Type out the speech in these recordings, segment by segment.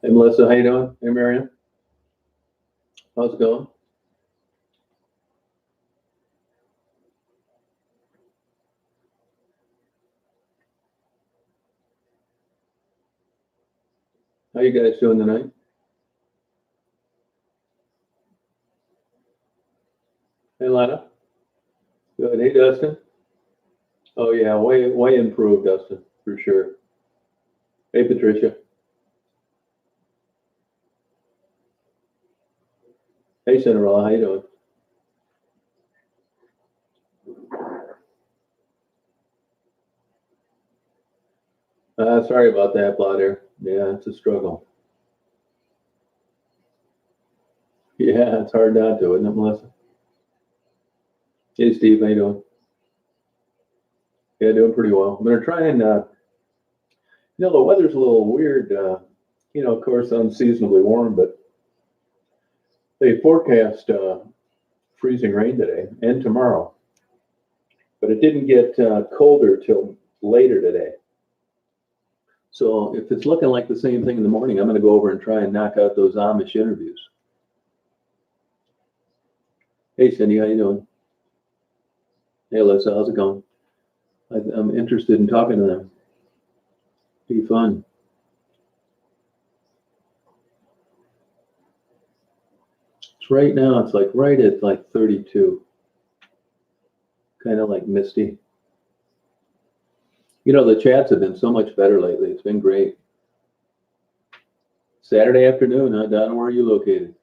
Hey, Melissa, how you doing? Hey, Marion, how's it going? How you guys doing tonight? Hey, Lana. Good. Hey, Dustin. Oh yeah, way improved, Dustin, for sure. Hey, Patricia. Hey, Cinderella, how you doing? Sorry about that, Blotter. Yeah, it's a struggle. Yeah, it's hard not to, isn't it, Melissa? Hey, Steve, how you doing? Yeah, doing pretty well. I'm gonna try and, the weather's a little weird. Of course, unseasonably warm, but they forecast freezing rain today and tomorrow. But it didn't get colder till later today. So if it's looking like the same thing in the morning, I'm going to go over and try and knock out those Amish interviews. Hey, Cindy, how you doing? Hey, Alyssa, how's it going? I'm interested in talking to them. Be fun. It's right now, it's like right at like 32. Kind of like misty. The chats have been so much better lately. It's been great. Saturday afternoon, huh? Donna, where are you located?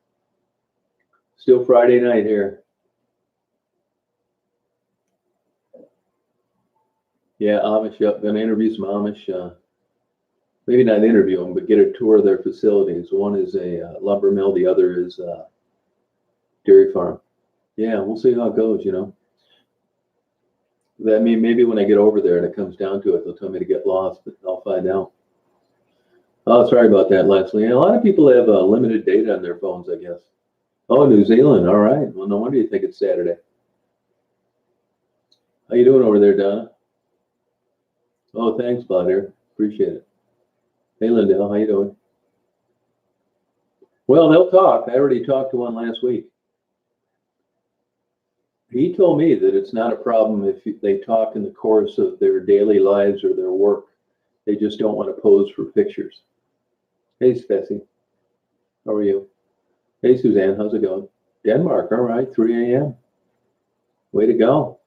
Still Friday night here. Yeah, Amish. Yep, gonna interview some Amish. Maybe not interview them, but get a tour of their facilities. One is a lumber mill. The other is a dairy farm. Yeah, we'll see how it goes. That mean maybe when I get over there and it comes down to it, they'll tell me to get lost, but I'll find out. Oh, sorry about that, Leslie. A lot of people have limited data on their phones, I guess. Oh, New Zealand. All right. Well, no wonder you think it's Saturday. How you doing over there, Donna? Oh, thanks, Blatter. Appreciate it. Hey, Lindell. How you doing? Well, they'll talk. I already talked to one last week. He told me that it's not a problem if they talk in the course of their daily lives or their work. They just don't want to pose for pictures. Hey, Spessy. How are you? Hey, Suzanne. How's it going? Denmark. All right. 3 a.m. Way to go.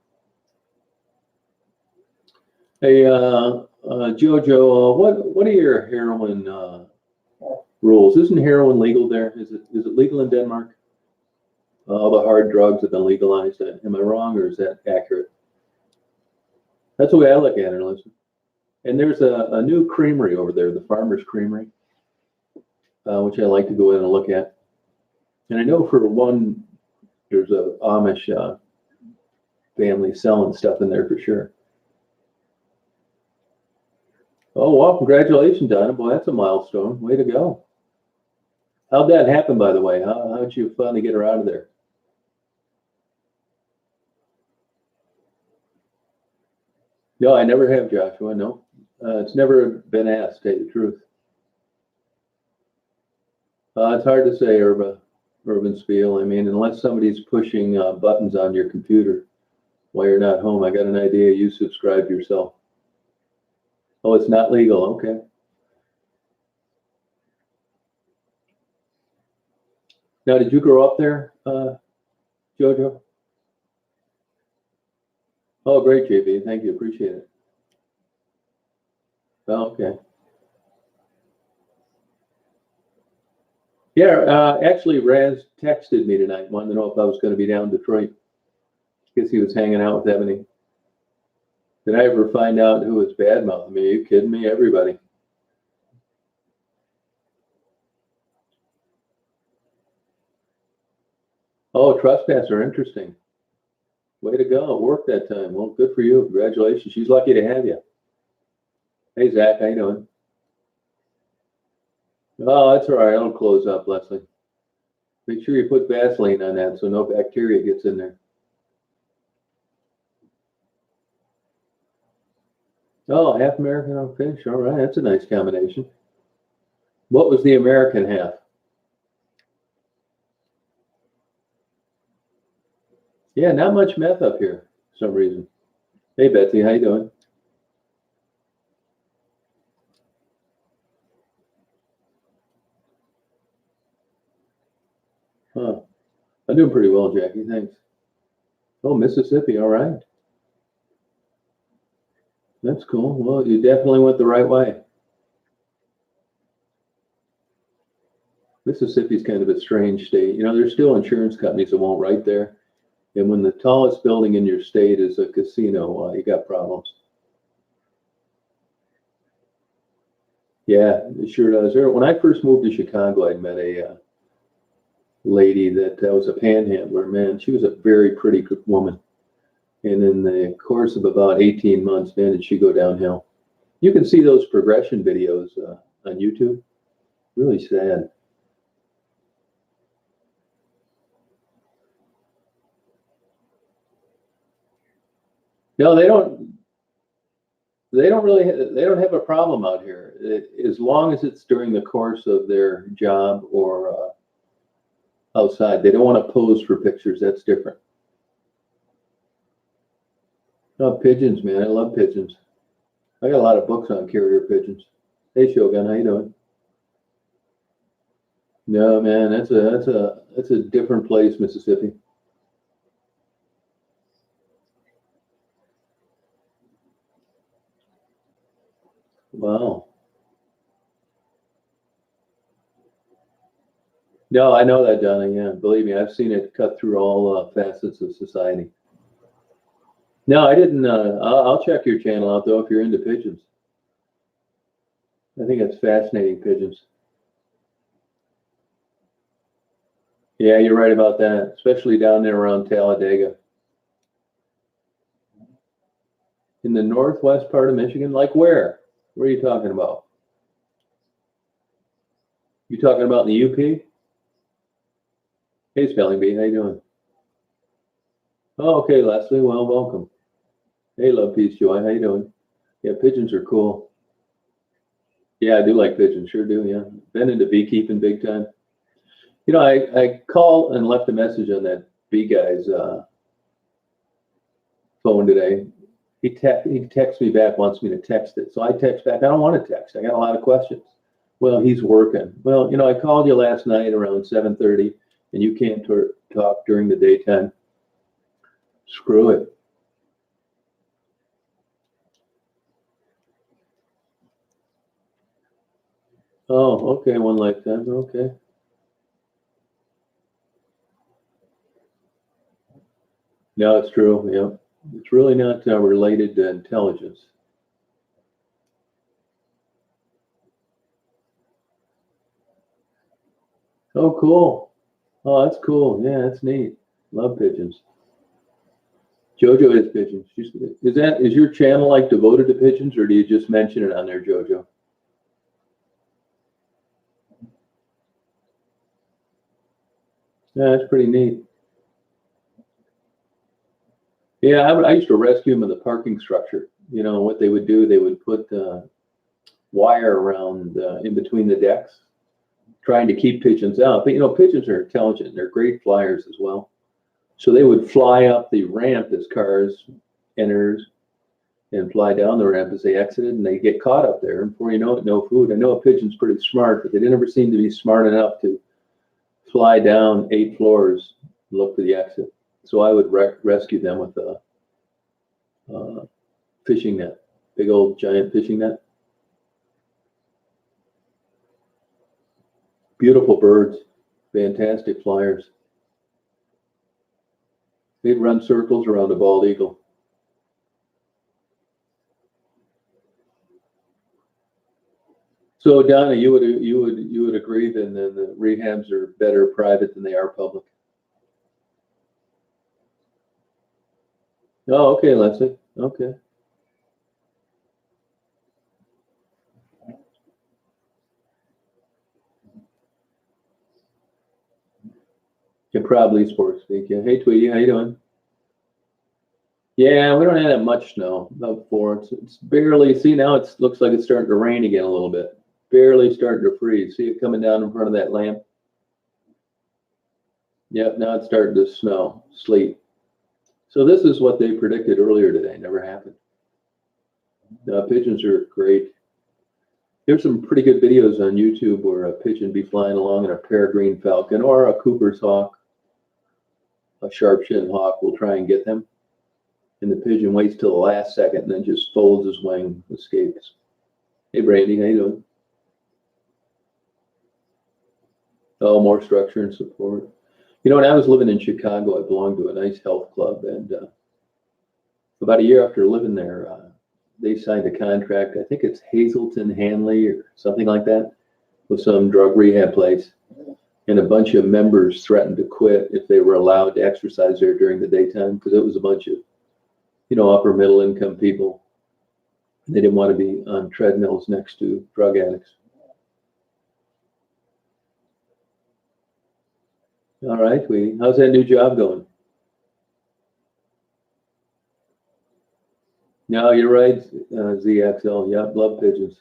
Hey, Jojo, what are your heroin rules? Isn't heroin legal there? Is it legal in Denmark? All the hard drugs have been legalized. Am I wrong, or is that accurate? That's the way I look at it, listen. And there's a new creamery over there, the Farmer's Creamery, which I like to go in and look at. And I know for one, there's a Amish family selling stuff in there for sure. Oh, well, congratulations, Donna. Boy, that's a milestone. Way to go. How'd that happen, by the way? How'd you finally get her out of there? No, I never have, Joshua. No. It's never been asked, to tell you the truth. It's hard to say, Urban Spiel. I mean, unless somebody's pushing buttons on your computer while you're not home, I got an idea you subscribe yourself. Oh, it's not legal. Okay. Now, did you grow up there, Jojo? Oh, great, JB. Thank you. Appreciate it. Oh, okay. Yeah, actually, Raz texted me tonight, wanted to know if I was going to be down in Detroit. Guess he was hanging out with Ebony. Did I ever find out who was badmouthing me? Are you kidding me? Everybody. Oh, trespasser, interesting. Way to go. It worked that time. Well, good for you. Congratulations. She's lucky to have you. Hey, Zach, how you doing? Oh, that's all right. It'll close up, Leslie. Make sure you put Vaseline on that so no bacteria gets in there. Oh, half American, half Finnish. All right, that's a nice combination. What was the American half? Yeah, not much meth up here for some reason. Hey, Betsy, how you doing? Huh. I'm doing pretty well, Jackie. Thanks. Oh, Mississippi. All right. That's cool. Well, you definitely went the right way. Mississippi's kind of a strange state. There's still insurance companies that won't write there. And when the tallest building in your state is a casino, you got problems. Yeah, it sure does. When I first moved to Chicago, I met a lady that was a panhandler. Man, she was a very pretty woman. And in the course of about 18 months, man, did she go downhill. You can see those progression videos on YouTube. Really sad. No, they don't. They don't really. They don't have a problem out here, as long as it's during the course of their job or outside. They don't want to pose for pictures. That's different. No, pigeons, man. I love pigeons. I got a lot of books on carrier pigeons. Hey, Shogun, how you doing? No, man, that's a different place, Mississippi. Wow. No, I know that, Donna. Yeah, believe me, I've seen it cut through all facets of society. No, I didn't. I'll check your channel out though if you're into pigeons. I think it's fascinating, pigeons. Yeah, you're right about that, especially down there around Talladega. In the northwest part of Michigan, like where? Where are you talking about? You talking about in the UP? Hey, Spelling Bee, how you doing? Oh, okay, Leslie. Well, welcome. Hey, Love Peace Joy, how you doing? Yeah, pigeons are cool. Yeah, I do like pigeons, sure do. Yeah, been into beekeeping big time. I called and left a message on that bee guy's phone today. He texts me back, wants me to text it. So I text back. I don't want to text. I got a lot of questions. Well, he's working. Well, I called you last night around 7:30, and you can't talk during the daytime. Screw it. Oh, okay, one lifetime. Okay. No, it's true. Yeah, it's really not related to intelligence. Oh, cool. Oh, that's cool. Yeah, that's neat. Love pigeons. Jojo is pigeons. Is your channel like devoted to pigeons, or do you just mention it on there, Jojo? Yeah, that's pretty neat. Yeah, I used to rescue them in the parking structure. What they would do, they would put wire around in between the decks, trying to keep pigeons out. But pigeons are intelligent. They're great flyers as well. So they would fly up the ramp as cars enters and fly down the ramp as they exited, and they get caught up there. And before you know it, no food. I know a pigeon's pretty smart, but they never seem to be smart enough to fly down 8 floors and look for the exit. So I would rescue them with a fishing net, big old giant fishing net. Beautiful birds, fantastic flyers. They'd run circles around a bald eagle. So Donna, you would agree then that the rehabs are better private than they are public? Oh, okay, Leslie. Okay. You probably sports speak. Yeah. Hey, Tweety, how you doing? Yeah, we don't have that much snow. About 4. It's barely. See now, it looks like it's starting to rain again a little bit. Barely starting to freeze. See it coming down in front of that lamp? Yep. Now it's starting to snow, sleet. So this is what they predicted earlier today. Never happened. Pigeons are great. There's some pretty good videos on YouTube where a pigeon be flying along in a peregrine falcon or a Cooper's hawk, a sharp-shinned hawk will try and get them. And the pigeon waits till the last second and then just folds his wing, escapes. Hey, Brandy, how you doing? Oh, more structure and support. You know, when I was living in Chicago, I belonged to a nice health club. And about a year after living there, they signed a contract. I think it's Hazelton Hanley or something like that with some drug rehab place. And a bunch of members threatened to quit if they were allowed to exercise there during the daytime because it was a bunch of, you know, upper middle income people. They didn't want to be on treadmills next to drug addicts. All right, Tweety. How's that new job going? No, you're right, ZXL. Yeah, love pigeons.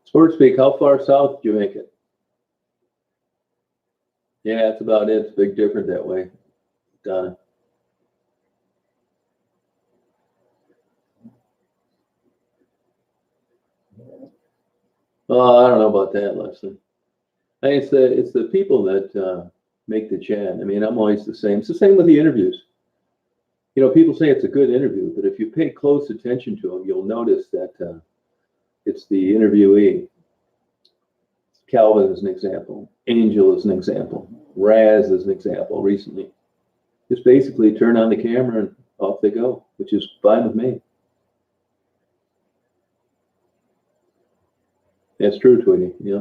Sports Speak, how far south did you make it? Yeah, that's about it. It's a big different that way, Donna. Oh, I don't know about that, Leslie. I think it's the people that make the chat. I mean, I'm always the same. It's the same with the interviews. You know, people say it's a good interview, but if you pay close attention to them, you'll notice that it's the interviewee. Calvin is an example. Angel is an example. Raz is an example recently. Just basically turn on the camera and off they go, which is fine with me. That's true, Tweety. Yeah.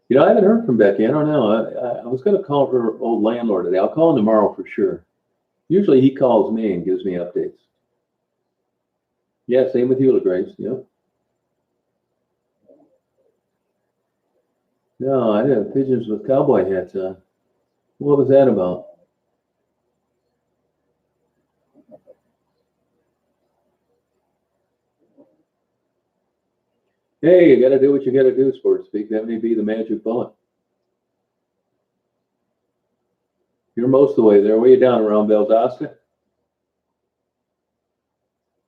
You know, I haven't heard from Becky. I don't know. I was going to call her old landlord today. I'll call him tomorrow for sure. Usually he calls me and gives me updates. Yeah, same with you, LaGrace. Yep. No, I didn't have pigeons with cowboy hats on. What was that about? Hey, you got to do what you got to do, Sports Speak. That may be the magic bullet. You're most of the way there. Where you down around Valdosta?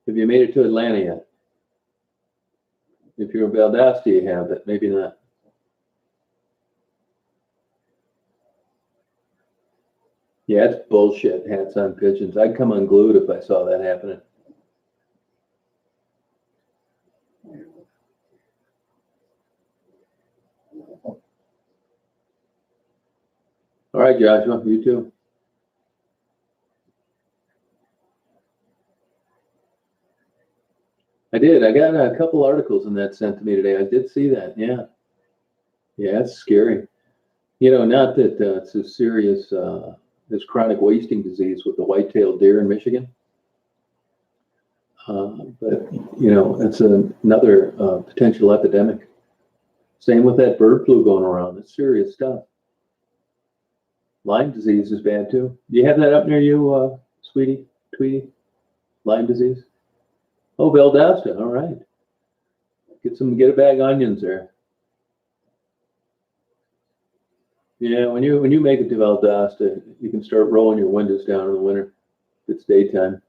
Have you made it to Atlanta yet? If you're in Valdosta, you have, but maybe not. Yeah, it's bullshit. Hats on pigeons. I'd come unglued if I saw that happening. All right, Joshua, you too. I did. I got a couple articles in that sent to me today. I did see that. Yeah. Yeah, it's scary. You know, not that it's as serious as chronic wasting disease with the white-tailed deer in Michigan. But, you know, it's another potential epidemic. Same with that bird flu going around. It's serious stuff. Lyme disease is bad too. Do you have that up near you, sweetie, Tweety? Lyme disease? Oh, Valdosta. All right. Get a bag of onions there. Yeah, when you make it to Valdosta, you can start rolling your windows down in the winter if it's daytime.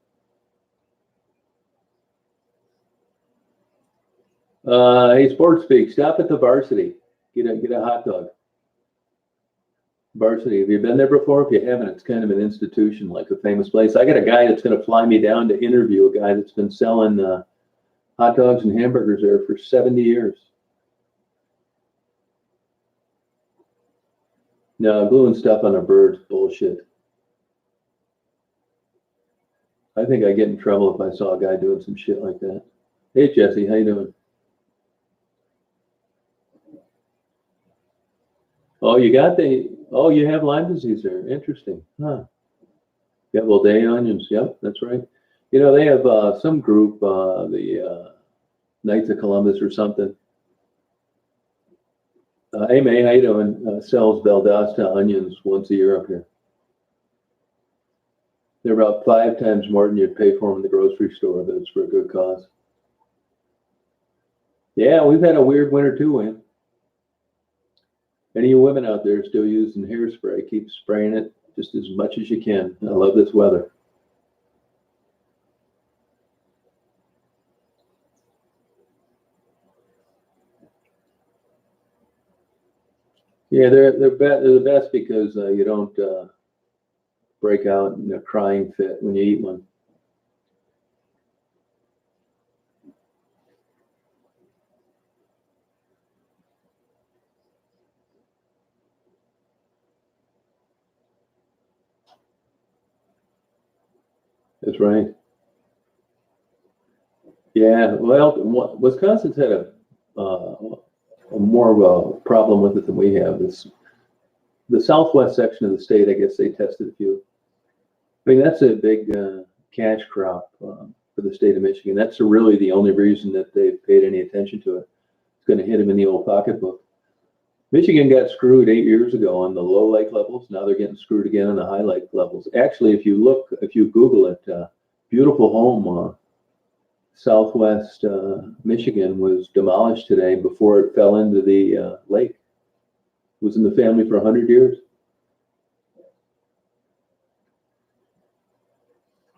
Hey, Sports Speak, stop at the Varsity. Get a hot dog. Varsity. Have you been there before? If you haven't, it's kind of an institution, like a famous place. I got a guy that's going to fly me down to interview a guy that's been selling hot dogs and hamburgers there for 70 years. No, gluing stuff on a bird's bullshit. I think I'd get in trouble if I saw a guy doing some shit like that. Hey, Jesse, how you doing? Oh, you have Lyme disease there. Interesting. Huh. Yeah, well, day onions. Yep, that's right. You know, they have some group, the Knights of Columbus or something. Hey, May, how you doing? Sells Valdosta onions once a year up here. They're about 5 times more than you'd pay for them in the grocery store, but it's for a good cause. Yeah, we've had a weird winter too, Wayne. Any of you women out there still using hairspray, keep spraying it just as much as you can. I love this weather. Yeah, they're the best because you don't break out in a crying fit when you eat one. That's right. Yeah, well, Wisconsin's had a more of a problem with it than we have. It's the southwest section of the state. I guess they tested a few. I mean, that's a big cash crop for the state of Michigan. That's really the only reason that they've paid any attention to it. It's going to hit them in the old pocketbook. Michigan got screwed 8 years ago on the low lake levels. Now they're getting screwed again on the high lake levels. Actually, if you Google it, beautiful home, Southwest Michigan was demolished today before it fell into the lake. It was in the family for 100 years.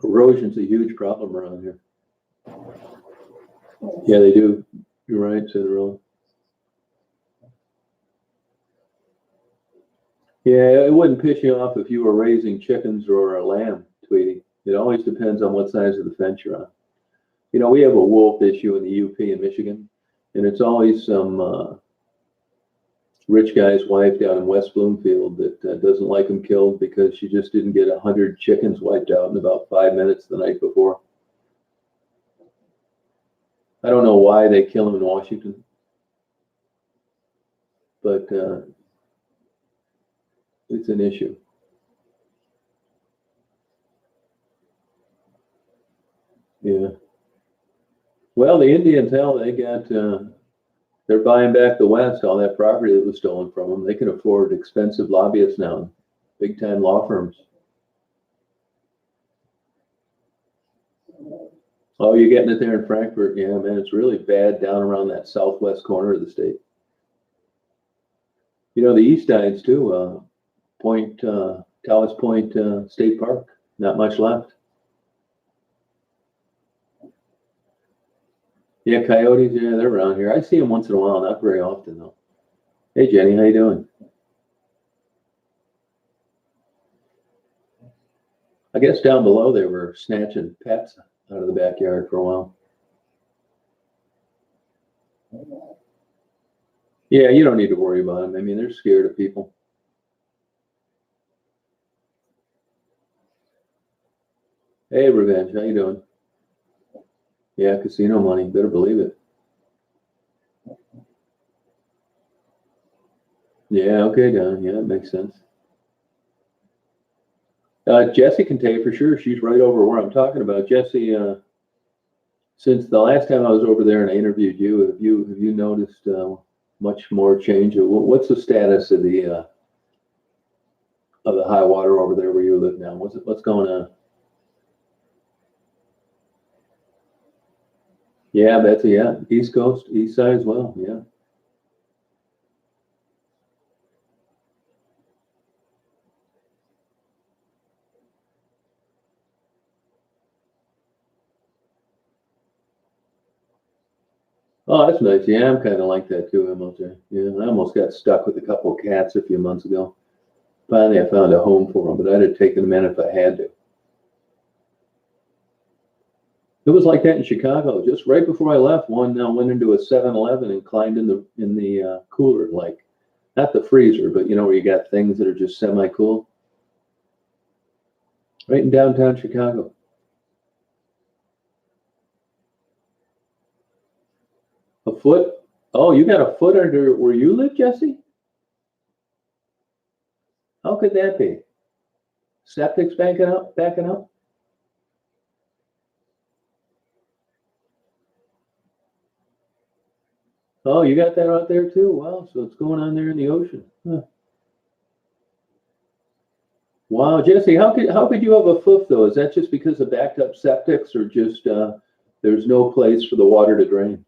Erosion's a huge problem around here. Yeah, they do. You're right, Cinderella. Yeah, it wouldn't piss you off if you were raising chickens or a lamb, Tweety. It always depends on what size of the fence you're on. You know, we have a wolf issue in the UP in Michigan, and it's always some rich guy's wife down in West Bloomfield that doesn't like him killed because she just didn't get 100 chickens wiped out in about 5 minutes the night before. I don't know why they kill them in Washington, but it's an issue. Yeah. Well, the Indians, hell, they got, they're buying back the West, all that property that was stolen from them. They can afford expensive lobbyists now, big time law firms. Oh, you're getting it there in Frankfurt. Yeah, man, it's really bad down around that southwest corner of the state. You know, the east sides too, Tawas Point State Park, not much left. Yeah, coyotes, yeah, they're around here. I see them once in a while, not very often though. Hey Jenny, how you doing? I guess down below they were snatching pets out of the backyard for a while. Yeah, you don't need to worry about them. I mean, they're scared of people. Hey, Revenge, how you doing? Yeah, casino money, better believe it. Yeah, okay, Don. Yeah, that makes sense. Jessie can tell you for sure. She's right over where I'm talking about. Jessie, since the last time I was over there and I interviewed you, have you noticed much more change? What's the status of the high water over there where you live now? What's going on? Yeah, Betsy. Yeah, East Coast, East Side as well. Yeah. Oh, that's nice. Yeah, I'm kind of like that too, MLJ. Yeah, I almost got stuck with a couple of cats a few months ago. Finally, I found a home for them, but I'd have taken them in if I had to. It was like that in Chicago. Just right before I left, one went into a 7-Eleven and climbed in the cooler, like not the freezer, but you know where you got things that are just semi-cool. Right in downtown Chicago. A foot? Oh, you got a foot under where you live, Jesse? How could that be? Septic's backing up, backing up? Oh, you got that out there too? Wow, so it's going on there in the ocean. Huh. Wow, Jesse, how could you have a foot though? Is that just because of backed up septics or just there's no place for the water to drain?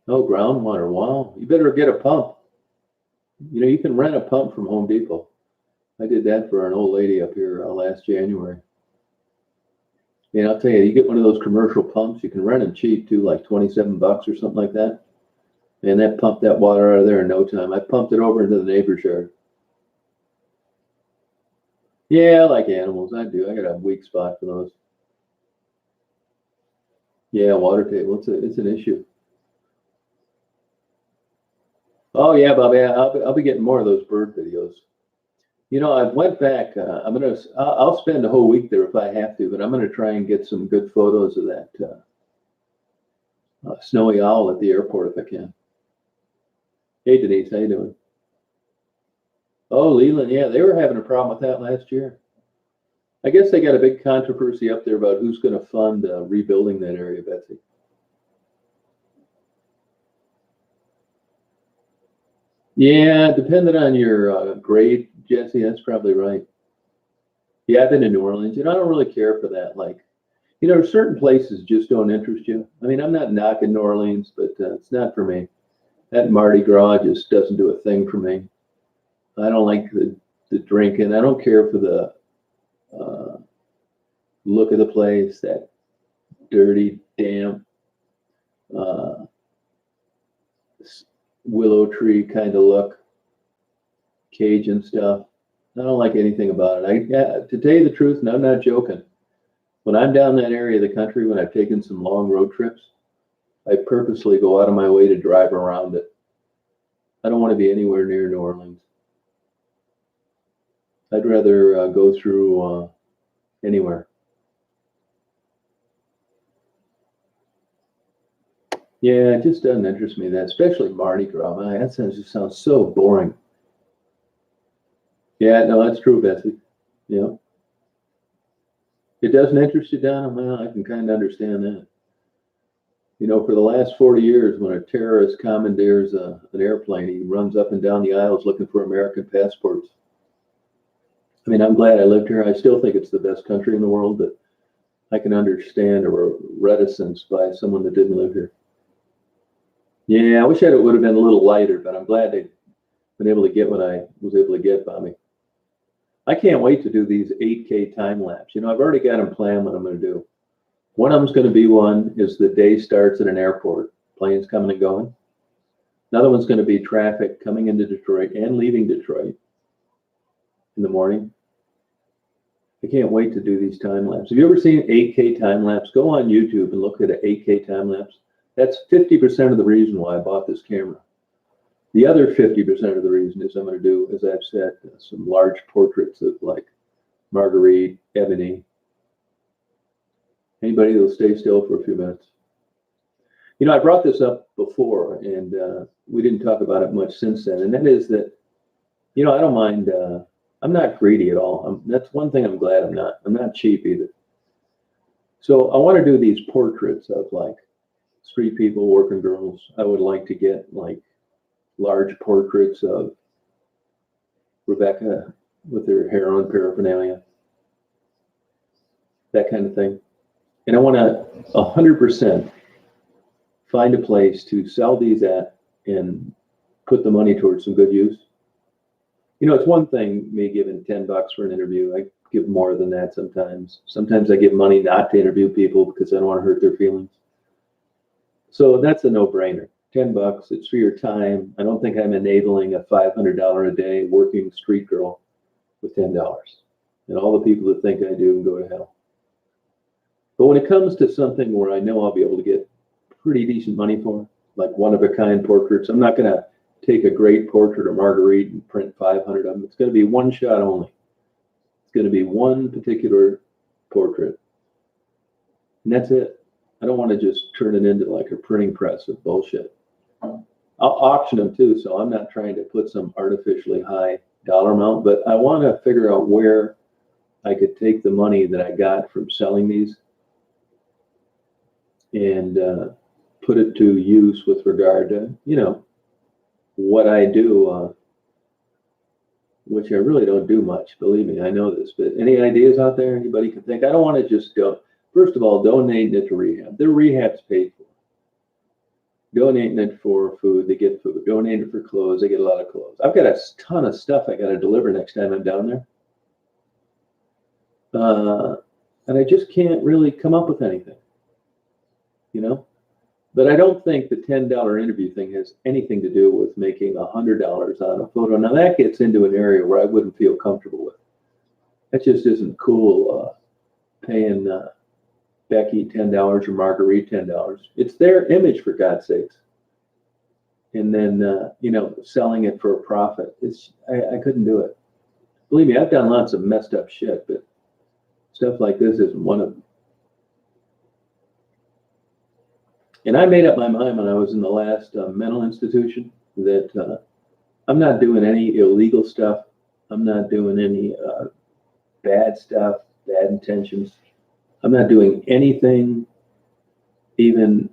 Oh, groundwater. Wow. You better get a pump. You know, you can rent a pump from Home Depot. I did that for an old lady up here last January. And I'll tell you, you get one of those commercial pumps, you can rent them cheap too, like 27 bucks or something like that. And that pumped that water out of there in no time. I pumped it over into the neighbor's yard. Yeah, I like animals. I do. I got a weak spot for those. Yeah, water table. It's an issue. Oh yeah, Bobby. I'll be getting more of those bird videos. You know, I went back. I'll spend a whole week there if I have to, but I'm gonna try and get some good photos of that snowy owl at the airport if I can. Hey Denise, how you doing? Oh, Leland, yeah, they were having a problem with that last year. I guess they got a big controversy up there about who's going to fund rebuilding that area, Betsy. Yeah, depending on your grade, Jesse, that's probably right. Yeah, I've been to New Orleans, and I don't really care for that. Like, you know, certain places just don't interest you. I mean, I'm not knocking New Orleans, but it's not for me. That Mardi Gras just doesn't do a thing for me. I don't like the drinking. I don't care for the uh, look of the place, that dirty, damp, uh, willow tree kind of look, Cajun stuff. I don't like anything about it. To tell you the truth, and I'm not joking, when I'm down that area of the country, when I've taken some long road trips, I purposely go out of my way to drive around it. I don't want to be anywhere near New Orleans. I'd rather go through anywhere. Yeah, it just doesn't interest me that, especially Mardi Gras. Man, that just sounds so boring. Yeah, no, that's true, Betsy. Yeah, it doesn't interest you down. Well, I can kind of understand that. You know, for the last 40 years, when a terrorist commandeers an airplane, he runs up and down the aisles looking for American passports. I mean, I'm glad I lived here. I still think it's the best country in the world, but I can understand a reticence by someone that didn't live here. Yeah, I wish it would have been a little lighter, but I'm glad they've been able to get what I was able to get by me. I can't wait to do these 8K time lapse. You know, I've already got them planned what I'm going to do. One of them's going to be one is the day starts at an airport, planes coming and going. Another one's going to be traffic coming into Detroit and leaving Detroit in the morning. I can't wait to do these time lapse. Have you ever seen 8K time lapse? Go on YouTube and look at an 8K time lapse. That's 50% of the reason why I bought this camera. The other 50% of the reason is I'm going to do, as I've said, some large portraits of like Marguerite, Ebony. Anybody that'll stay still for a few minutes. You know, I brought this up before, and we didn't talk about it much since then, and that is that, you know, I don't mind, I'm not greedy at all. That's one thing I'm glad I'm not. I'm not cheap either. So I want to do these portraits of like street people, working girls. I would like to get like large portraits of Rebecca with her hair on paraphernalia, that kind of thing. And I want to 100% find a place to sell these at and put the money towards some good use. You know, it's one thing me giving $10 for an interview. I give more than that sometimes. Sometimes I give money not to interview people because I don't want to hurt their feelings. So that's a no-brainer. $10, it's for your time. I don't think I'm enabling a $500 a day working street girl with $10. And all the people that think I do go to hell. But when it comes to something where I know I'll be able to get pretty decent money for, like one-of-a-kind portraits, I'm not going to take a great portrait of Marguerite and print 500 of them. It's going to be one shot only. It's going to be one particular portrait. And that's it. I don't want to just turn it into like a printing press of bullshit. I'll auction them too, so I'm not trying to put some artificially high dollar amount, but I want to figure out where I could take the money that I got from selling these and put it to use with regard to, what I do, which I really don't do much, believe me, I know this, but any ideas out there anybody can think? I don't want to just go, first of all, donating it to rehab. Their rehab's paid for. Donating it for food, they get food. Donating it for clothes, they get a lot of clothes. I've got a ton of stuff I got to deliver next time I'm down there. And I just can't really come up with anything, But I don't think the $10 interview thing has anything to do with making $100 on a photo. Now that gets into an area where I wouldn't feel comfortable with. That just isn't cool, paying Becky $10 or Marguerite $10. It's their image, for God's sakes. And then, selling it for a profit. I couldn't do it. Believe me, I've done lots of messed up shit, but stuff like this isn't one of them. And I made up my mind when I was in the last mental institution that I'm not doing any illegal stuff. I'm not doing any bad stuff, bad intentions. I'm not doing anything even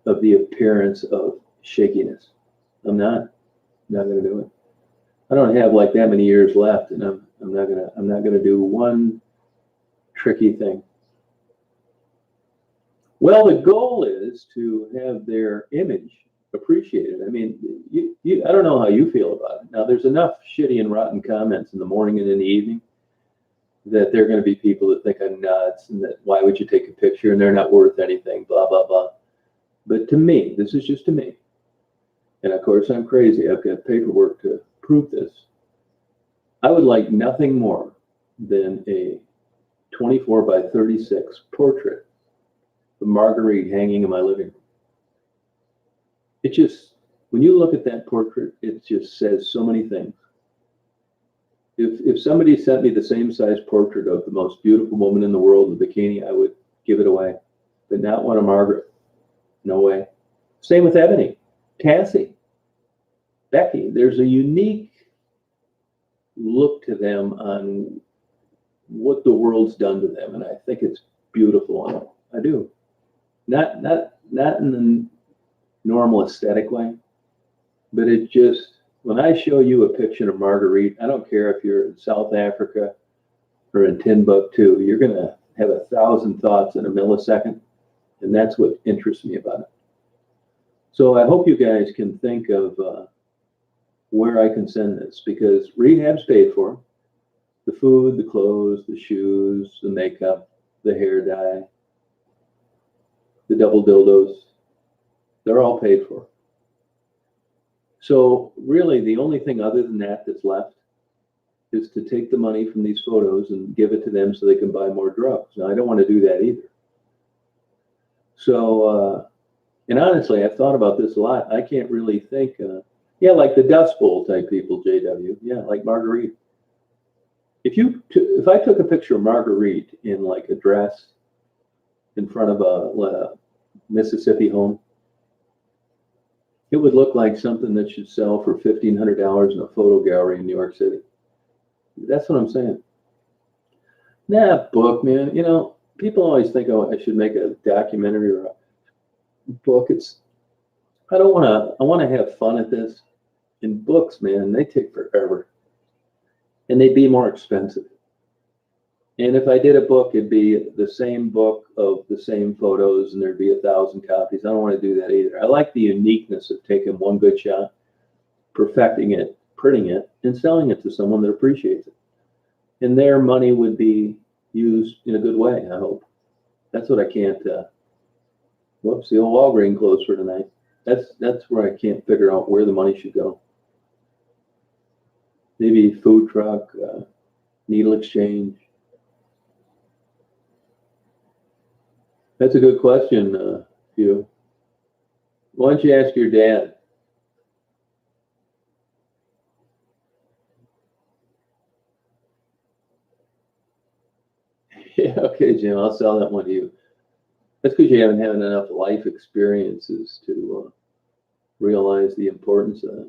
of the appearance of shakiness. I'm not going to do it. I don't have like that many years left, and I'm not gonna do one tricky thing. Well, the goal is to have their image appreciated. I mean, I don't know how you feel about it. Now, there's enough shitty and rotten comments in the morning and in the evening that there are going to be people that think I'm nuts and that why would you take a picture and they're not worth anything, blah, blah, blah. But to me, this is just to me. And of course, I'm crazy. I've got paperwork to prove this. I would like nothing more than a 24 by 36 portrait of Marguerite hanging in my living room. It just, when you look at that portrait, it just says so many things. If somebody sent me the same size portrait of the most beautiful woman in the world in a bikini, I would give it away. But not one of Margaret. No way. Same with Ebony, Cassie, Becky. There's a unique look to them on what the world's done to them, and I think it's beautiful. I do. Not in the normal aesthetic way, but it just, when I show you a picture of Marguerite, I don't care if you're in South Africa or in Timbuktu, you're going to have 1,000 thoughts in a millisecond, and that's what interests me about it. So I hope you guys can think of where I can send this, because rehab's paid for. The food, the clothes, the shoes, the makeup, the hair dye, the double dildos, they're all paid for. So really the only thing other than that that's left is to take the money from these photos and give it to them so they can buy more drugs. Now, I don't want to do that either. So, and honestly, I've thought about this a lot. I can't really think, like the Dust Bowl type people, JW. Yeah, like Marguerite. If I took a picture of Marguerite in like a dress in front of a Mississippi home, it would look like something that should sell for $1,500 in a photo gallery in New York City. That's what I'm saying. Nah, book, man. People always think, oh, I should make a documentary or a book. I want to have fun at this. And books, man, they take forever. And they'd be more expensive. And if I did a book, it'd be the same book of the same photos, and there'd be 1,000 copies. I don't want to do that either. I like the uniqueness of taking one good shot, perfecting it, printing it, and selling it to someone that appreciates it. And their money would be used in a good way, I hope. That's what I can't Whoops, the old Walgreens closed for tonight. That's where I can't figure out where the money should go. Maybe food truck, needle exchange. That's a good question, Hugh. Why don't you ask your dad? Yeah, okay, Jim, I'll sell that one to you. That's because you haven't had enough life experiences to realize the importance of it.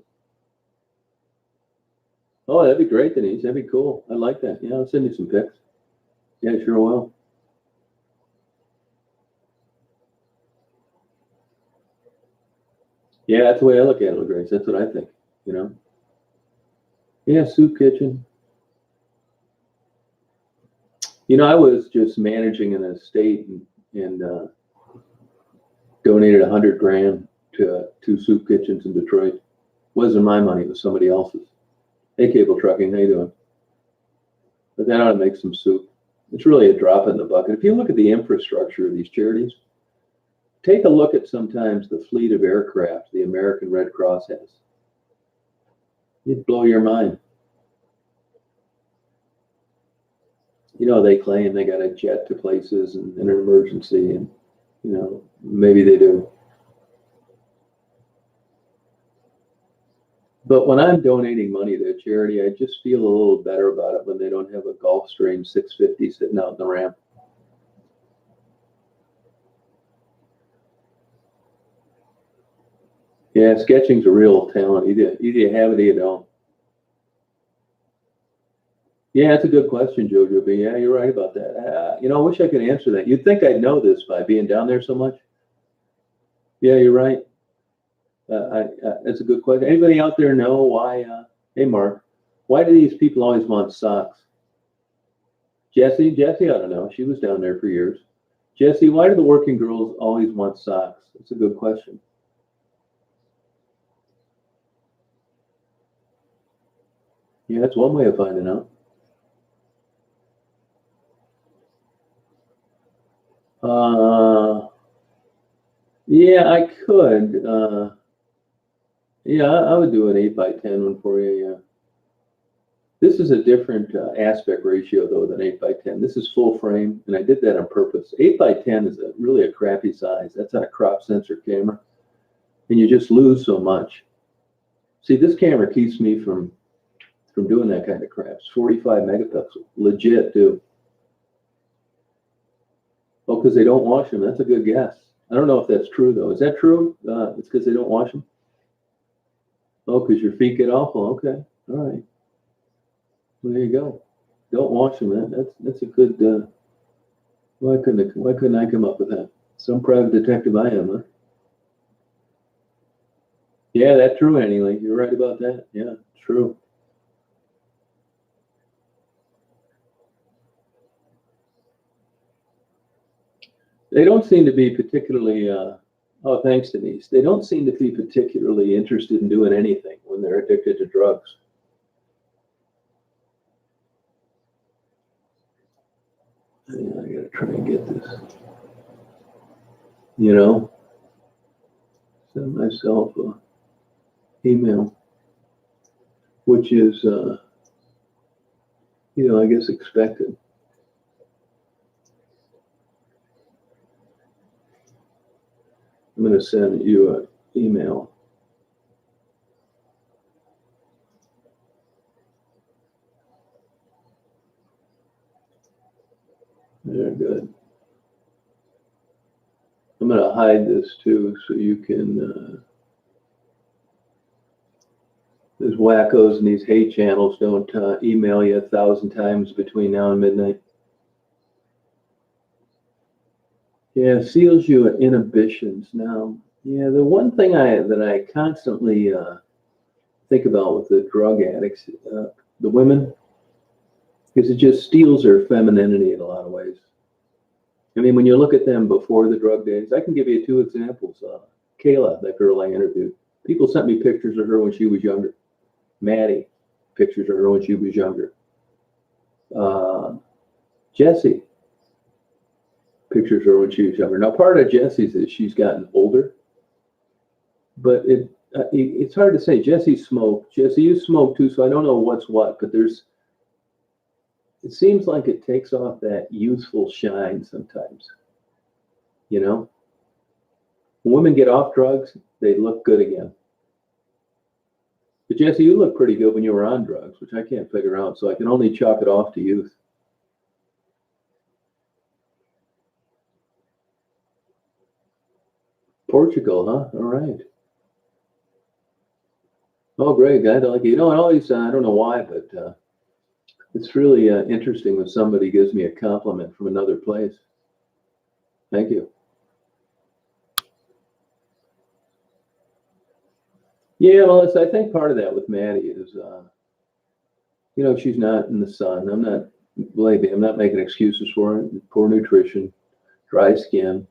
Oh, that'd be great, Denise. That'd be cool. I like that. Yeah, I'll send you some pics. Yeah, sure will. Yeah, that's the way I look at it, Grace. That's what I think, you know? Yeah, soup kitchen. You know, I was just managing an estate and donated 100 grand to two soup kitchens in Detroit. It wasn't my money, it was somebody else's. Hey, Cable Trucking, how you doing? But then I ought to make some soup. It's really a drop in the bucket. If you look at the infrastructure of these charities, take a look at sometimes the fleet of aircraft the American Red Cross has. You'd blow your mind. You know, they claim they got a jet to places and in an emergency, and, you know, maybe they do. But when I'm donating money to a charity, I just feel a little better about it when they don't have a Gulfstream 650 sitting out in the ramp. Yeah, sketching's a real talent. Either you have it or you don't. Yeah, that's a good question, Jojo B. Yeah, you're right about that. You know, I wish I could answer that. You'd think I'd know this by being down there so much. Yeah, you're right. That's a good question. Anybody out there know why? Hey, Mark, why do these people always want socks? Jesse, I don't know. She was down there for years. Jesse, why do the working girls always want socks? That's a good question. Yeah, that's one way of finding out. Yeah, I could. Yeah, I would do an 8 by 10 one for you. Yeah. This is a different aspect ratio though than 8 by 10. This is full frame, and I did that on purpose. 8 by 10 is really a crappy size. That's on a crop sensor camera, and you just lose so much. See, this camera keeps me from doing that kind of crap. It's 45 megapixel, legit, too. Oh, because they don't wash them. That's a good guess. I don't know if that's true though. Is that true? It's because they don't wash them. Oh, because your feet get awful. Okay, all right. Well, there you go. Don't wash them, man. That's a good. Why couldn't I come up with that? Some private detective I am, huh? Yeah, that's true, Annie Lee. You're right about that. Yeah, true. They don't seem to be particularly. Oh, thanks, Denise. They don't seem to be particularly interested in doing anything when they're addicted to drugs. Yeah, I gotta try and get this. You know, send myself an email, which is, you know, I guess expected. I'm going to send you an email. Very good. I'm going to hide this too, so you can. These wackos and these hate channels don't email you 1,000 times between now and midnight. Yeah, seals you at inhibitions. Now, yeah, the one thing that I constantly think about with the drug addicts, the women, is it just steals their femininity in a lot of ways. I mean, when you look at them before the drug days, I can give you two examples. Kayla, that girl I interviewed, people sent me pictures of her when she was younger. Maddie, pictures of her when she was younger. Jesse, pictures of her when she was younger. Now, part of Jesse's is she's gotten older, but it's hard to say. Jesse smoked. Jesse, you smoke too, so I don't know what's what, but it seems like it takes off that youthful shine sometimes. You know, when women get off drugs, they look good again. But Jesse, you look pretty good when you were on drugs, which I can't figure out, so I can only chalk it off to youth. Portugal, huh? All right. Oh, great, guy. Like you know, it always I don't know why, but it's really interesting when somebody gives me a compliment from another place. Thank you. Yeah, well, I think part of that with Maddie is, you know, she's not in the sun. Believe me, I'm not making excuses for her. Poor nutrition, dry skin.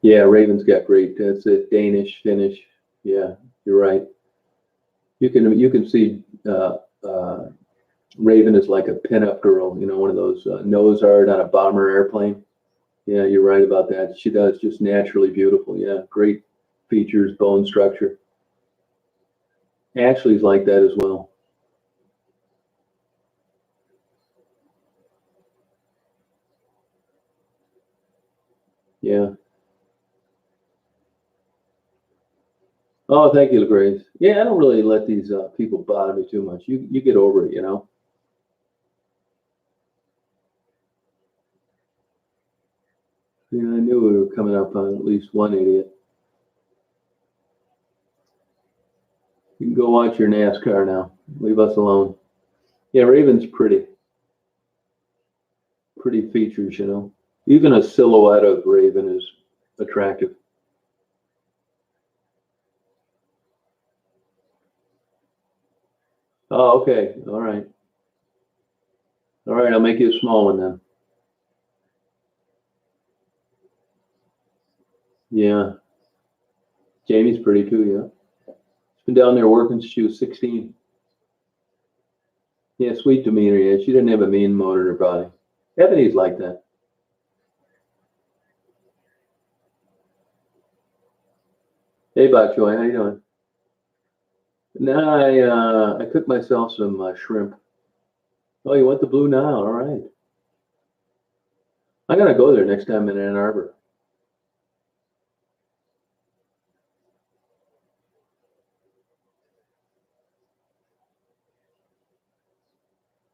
Yeah, Raven's got great. That's it. Danish, Finnish. Yeah, you're right. You can see Raven is like a pinup girl. You know, one of those nose art on a bomber airplane. Yeah, you're right about that. She does just naturally beautiful. Yeah, great features, bone structure. Ashley's like that as well. Yeah. Oh, thank you, Grace. Yeah, I don't really let these people bother me too much. You get over it, you know. Yeah, I knew we were coming up on at least one idiot. You can go watch your NASCAR now. Leave us alone. Yeah, Raven's pretty features, you know. Even a silhouette of Raven is attractive. Oh, okay. All right. All right, I'll make you a small one then. Yeah. Jamie's pretty too, yeah. She's been down there working since she was 16. Yeah, sweet demeanor, yeah. She didn't have a mean motor in her body. Ebony's like that. Hey, Bok Choy, how you doing? Now I cooked myself some shrimp. Oh, you want the Blue Nile? All right. I gotta go there next time in Ann Arbor.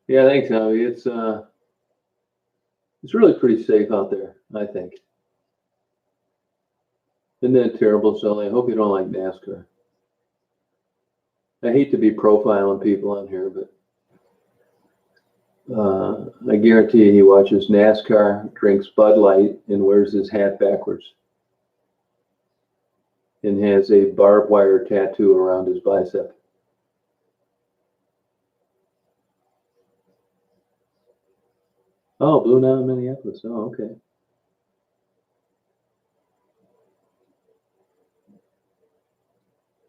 Yeah, thanks, Howie. It's really pretty safe out there, I think. Isn't that terrible, Sully? I hope you don't like NASCAR. I hate to be profiling people on here, but I guarantee you he watches NASCAR, drinks Bud Light, and wears his hat backwards, and has a barbed wire tattoo around his bicep. Oh, Blue Nile, Minneapolis. Oh, okay.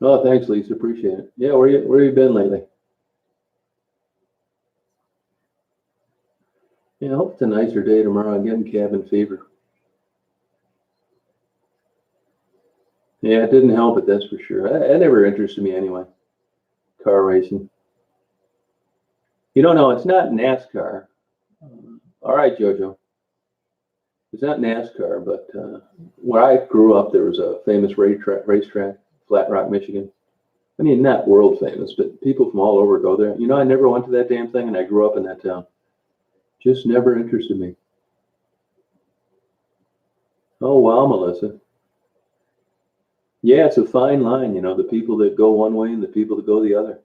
Oh, thanks, Lisa. Appreciate it. Yeah, where you been lately? Yeah, I hope it's a nicer day tomorrow. I'm getting cabin fever. Yeah, it didn't help it, that's for sure. That never interested me anyway. Car racing. You don't know, it's not NASCAR. All right, Jojo. It's not NASCAR, but where I grew up, there was a famous racetrack, Flat Rock, Michigan. I mean, not world famous, but people from all over go there. You know, I never went to that damn thing, and I grew up in that town. Just never interested me. Oh, wow, Melissa. Yeah, it's a fine line, you know, the people that go one way and the people that go the other.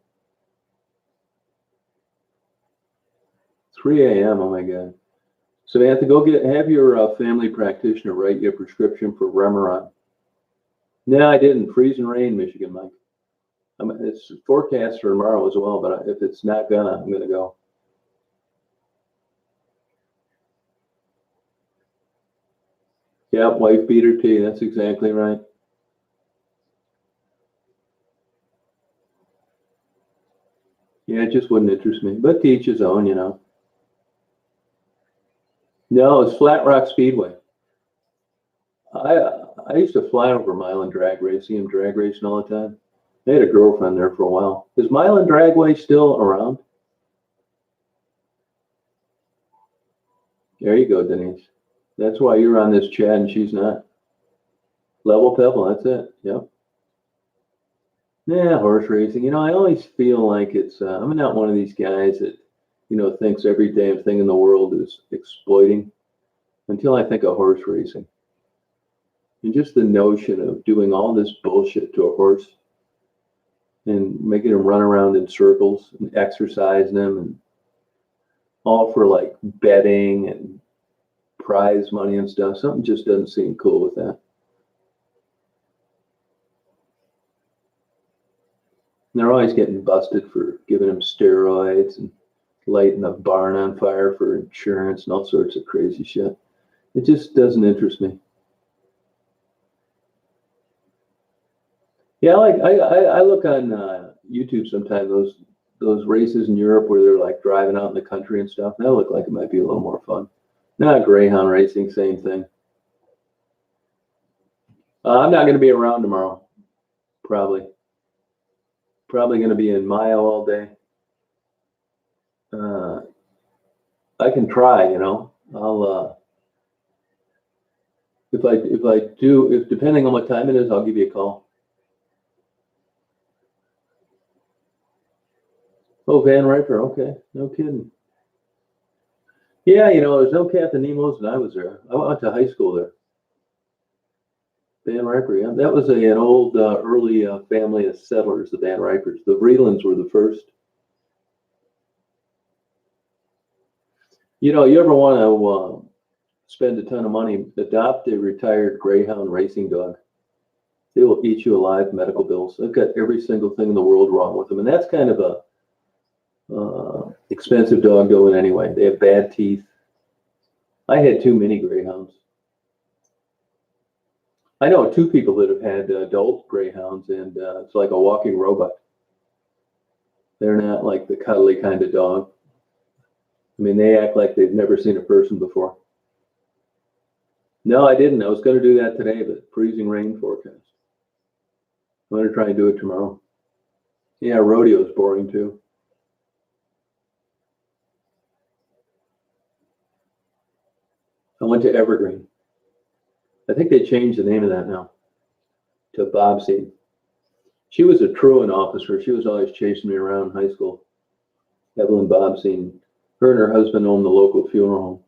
3 a.m., oh my God. Samantha, have your family practitioner write you a prescription for Remeron. No, I didn't. Freeze and rain, Michigan, Mike. It's forecast for tomorrow as well, but if it's not I'm gonna go. Yeah, wife beater tea. That's exactly right. Yeah, it just wouldn't interest me. But to each his own, you know. No, it's Flat Rock Speedway. I used to fly over Mile and Drag Racing and drag racing all the time. I had a girlfriend there for a while. Is Mile and Dragway still around? There you go, Denise. That's why you're on this chat and she's not. Level Pebble, that's it. Yep. Yeah, horse racing. I always feel like I'm not one of these guys that, thinks every damn thing in the world is exploiting until I think of horse racing. And just the notion of doing all this bullshit to a horse and making them run around in circles and exercising them and all for like betting and prize money and stuff. Something just doesn't seem cool with that. And they're always getting busted for giving them steroids and lighting a barn on fire for insurance and all sorts of crazy shit. It just doesn't interest me. Yeah, I look on YouTube sometimes those races in Europe where they're like driving out in the country and stuff. That look like it might be a little more fun. Not greyhound racing, same thing. I'm not going to be around tomorrow. Probably going to be in Maya all day. I can try, I'll if depending on what time it is, I'll give you a call. Oh, Van Riper, okay, no kidding. Yeah, there's no Captain Nemo's when I was there. I went to high school there. Van Riper, yeah, that was an old early family of settlers, the Van Ripers. The Vreelands were the first. You ever want to spend a ton of money, adopt a retired greyhound racing dog. They will eat you alive, medical bills. They've got every single thing in the world wrong with them. And that's kind of a expensive dog going anyway. They have bad teeth. I had two mini greyhounds. I know two people that have had adult greyhounds, and it's like a walking robot. They're not like the cuddly kind of dog. I mean, they act like they've never seen a person before. No, I didn't. I was going to do that today, but freezing rain forecast. I'm going to try and do it tomorrow. Yeah, rodeo's boring too. I went to Evergreen. I think they changed the name of that now to Bobsey. She was a truant officer. She was always chasing me around in high school. Evelyn Bobsey. Her and her husband owned the local funeral home.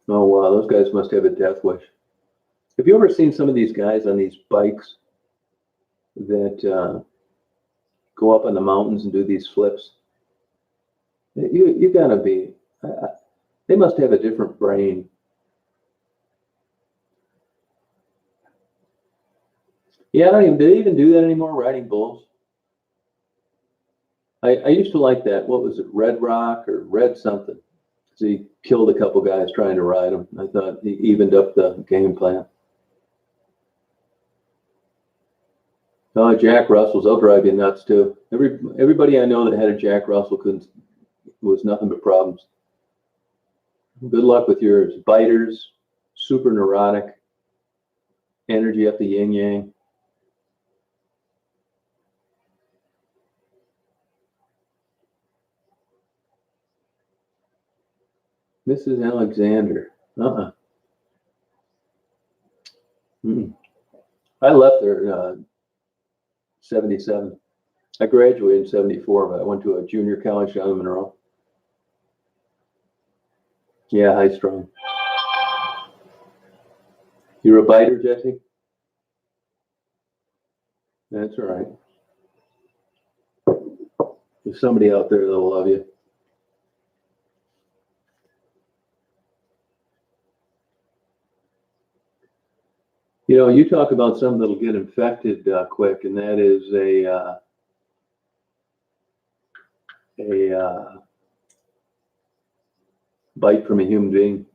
Oh, wow. Those guys must have a death wish. Have you ever seen some of these guys on these bikes that go up on the mountains and do these flips? You got to be, they must have a different brain. Yeah, do they even do that anymore, riding bulls? I used to like that. What was it, Red Rock or Red something? So he killed a couple guys trying to ride him. I thought he evened up the game plan. Oh, Jack Russells, they'll drive you nuts too. Everybody I know that had a Jack Russell was nothing but problems. Good luck with yours. Biters, super neurotic, energy up the yin yang. Mrs. Alexander. I left there 77. I graduated in 74, but I went to a junior college down in Monroe. Yeah, high strung. You're a biter, Jesse? That's all right. There's somebody out there that'll love you. You talk about something that'll get infected quick, and that is a bite from a human being.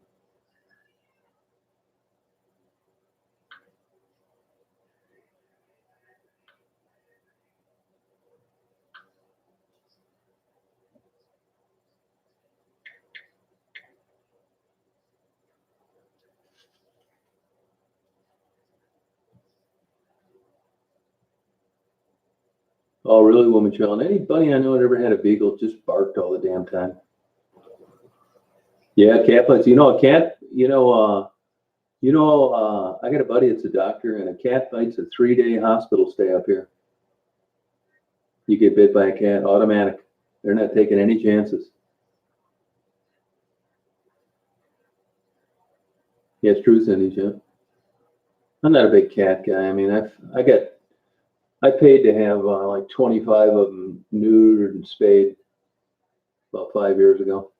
Oh, really, woman child? Anybody I know that ever had a beagle just barked all the damn time. Yeah, cat bites. You know, a cat. I got a buddy that's a doctor, and a cat bite's a 3-day hospital stay up here. You get bit by a cat, automatic. They're not taking any chances. Yeah, it's true, Cindy. Yeah. I'm not a big cat guy. I mean, I paid to have like 25 of them neutered and spayed about 5 years ago.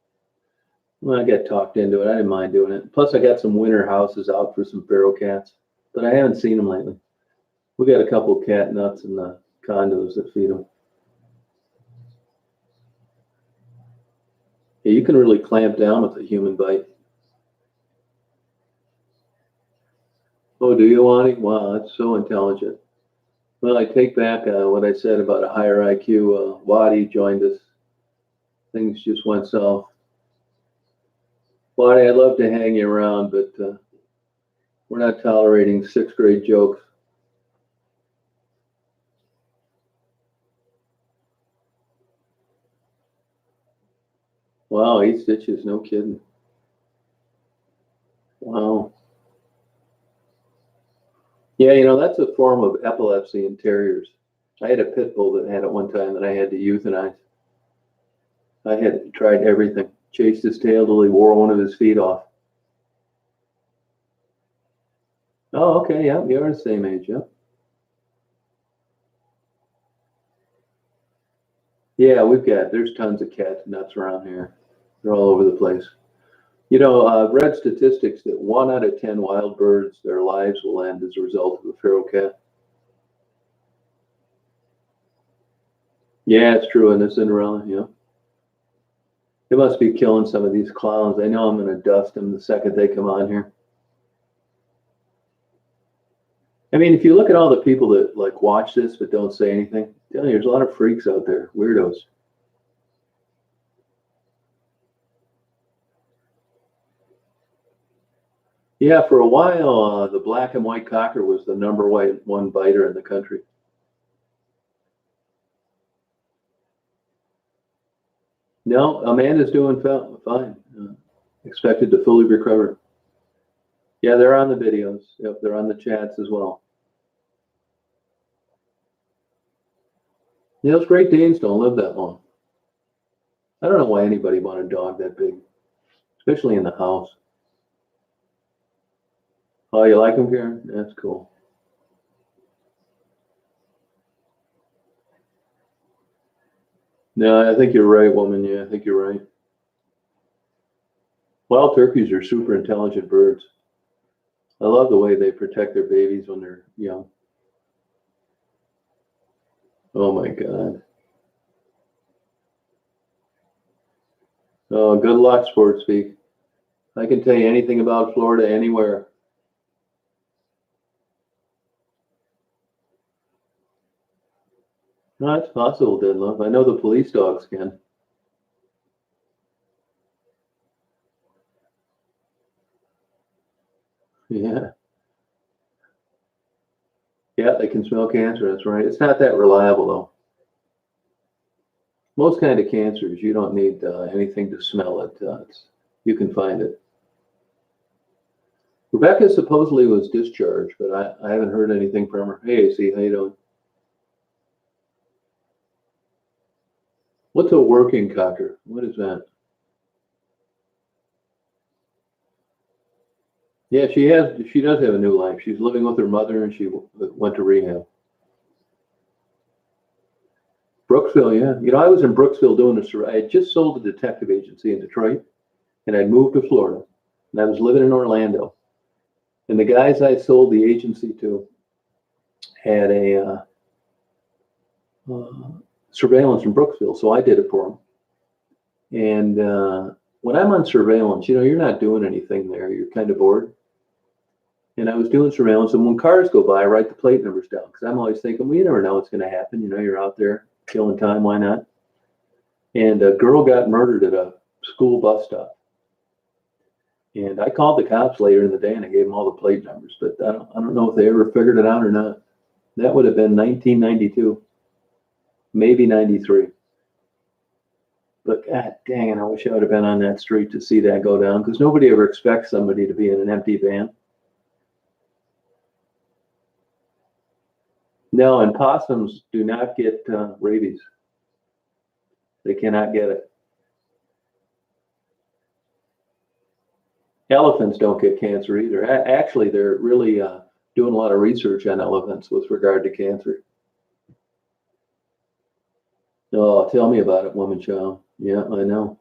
Well, I got talked into it. I didn't mind doing it. Plus, I got some winter houses out for some feral cats, but I haven't seen them lately. We got a couple of cat nuts in the condos that feed them. Yeah, you can really clamp down with a human bite. Oh, do you, Wadi? Wow, that's so intelligent. Well, I take back what I said about a higher IQ. Wadi joined us. Things just went south. Wadi, I'd love to hang you around, but we're not tolerating sixth grade jokes. Wow, 8 stitches, no kidding. Wow. Yeah, that's a form of epilepsy in terriers. I had a pit bull that had it one time that I had to euthanize. I had tried everything, chased his tail till he wore one of his feet off. Oh, okay, yeah, you're the same age, yeah. Yeah, there's tons of cat nuts around here. They're all over the place. I've read statistics that 1 out of 10 wild birds, their lives will end as a result of a feral cat. Yeah, it's true in the Cinderella, yeah. They must be killing some of these clowns. I know I'm going to dust them the second they come on here. I mean, if you look at all the people that like watch this but don't say anything, there's a lot of freaks out there, weirdos. Yeah, for a while, the black and white cocker was the number one biter in the country. No, Amanda's doing fine. Expected to fully recover. Yeah, they're on the videos. Yep, they're on the chats as well. Those Great Danes don't live that long. I don't know why anybody want a dog that big, especially in the house. Oh, you like them, Karen? That's cool. No, I think you're right, woman. Yeah, I think you're right. Wild turkeys are super intelligent birds. I love the way they protect their babies when they're young. Oh my God. Oh, good luck, Sports Speak. I can tell you anything about Florida anywhere. No, it's possible, Deadlove. I know the police dogs can. Yeah. Yeah, they can smell cancer. That's right. It's not that reliable, though. Most kind of cancers, you don't need anything to smell it. You can find it. Rebecca supposedly was discharged, but I haven't heard anything from her. Hey, AC, how you doing? What's a working cocker? What is that? Yeah, she does have a new life. She's living with her mother, and she went to rehab. Brooksville, yeah. I was in Brooksville doing this. I had just sold a detective agency in Detroit, and I'd moved to Florida, and I was living in Orlando. And the guys I sold the agency to had a surveillance in Brooksville, so I did it for them. And when I'm on surveillance, you're not doing anything there. You're kind of bored. And I was doing surveillance, and when cars go by, I write the plate numbers down because I'm always thinking, well, you never know what's going to happen. You're out there killing time. Why not? And a girl got murdered at a school bus stop. And I called the cops later in the day, and I gave them all the plate numbers, but I don't know if they ever figured it out or not. That would have been 1992. maybe 93. But god dang it, I wish I would have been on that street to see that go down, because nobody ever expects somebody to be in an empty van. No, and possums do not get rabies. They cannot get it. Elephants don't get cancer either. Actually, they're really doing a lot of research on elephants with regard to cancer. Oh, tell me about it, woman child. Yeah, I know.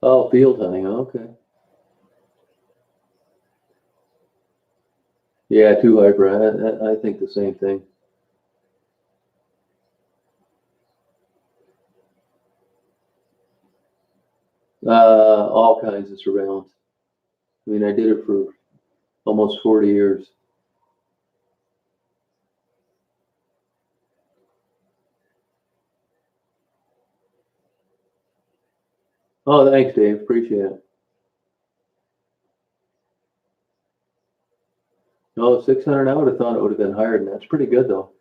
Oh, field hunting. Okay. Yeah, too hyper. I think the same thing. All kinds of surveillance. I mean, I did it for almost 40 years. Oh, thanks, Dave. Appreciate it. Oh, 600. I would have thought it would have been higher than that. That's pretty good, though.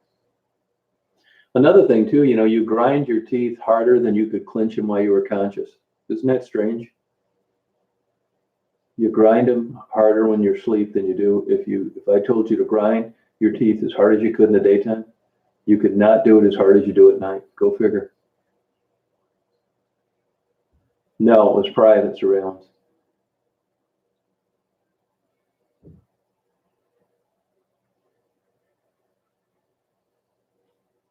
Another thing, too, you grind your teeth harder than you could clench them while you were conscious. Isn't that strange? You grind them harder when you're asleep than you do if I told you to grind your teeth as hard as you could in the daytime, you could not do it as hard as you do at night. Go figure. No, it was private surveillance.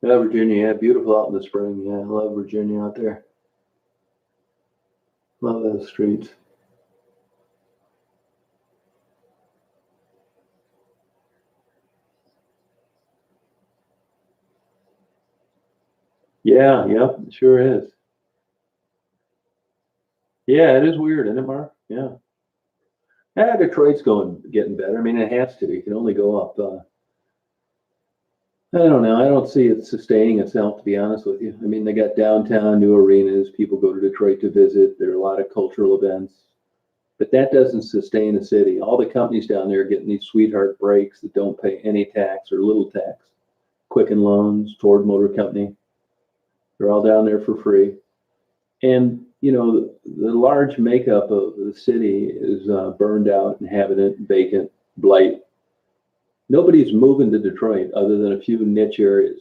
Yeah, Virginia, yeah, beautiful out in the spring. Yeah, I love Virginia out there. Love those streets. Yeah, yep, it sure is. Yeah, it is weird, isn't it, Mark? Yeah. Yeah, Detroit's getting better. I mean, it has to. You can only go up. I don't know. I don't see it sustaining itself, to be honest with you. I mean, they got downtown, new arenas. People go to Detroit to visit. There are a lot of cultural events, but that doesn't sustain a city. All the companies down there are getting these sweetheart breaks that don't pay any tax or little tax. Quicken Loans, Ford Motor Company, they're all down there for free. And the large makeup of the city is burned out, inhabitant, vacant, blight. Nobody's moving to Detroit other than a few niche areas.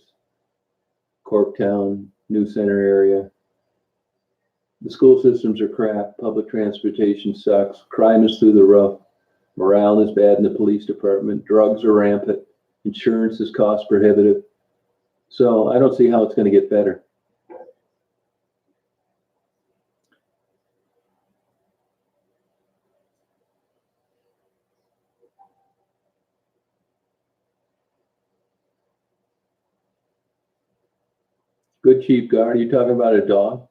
Corktown, New Center area. The school systems are crap. Public transportation sucks. Crime is through the roof. Morale is bad in the police department. Drugs are rampant. Insurance is cost prohibitive. So I don't see how it's going to get better. Good chief guard. Are you talking about a dog?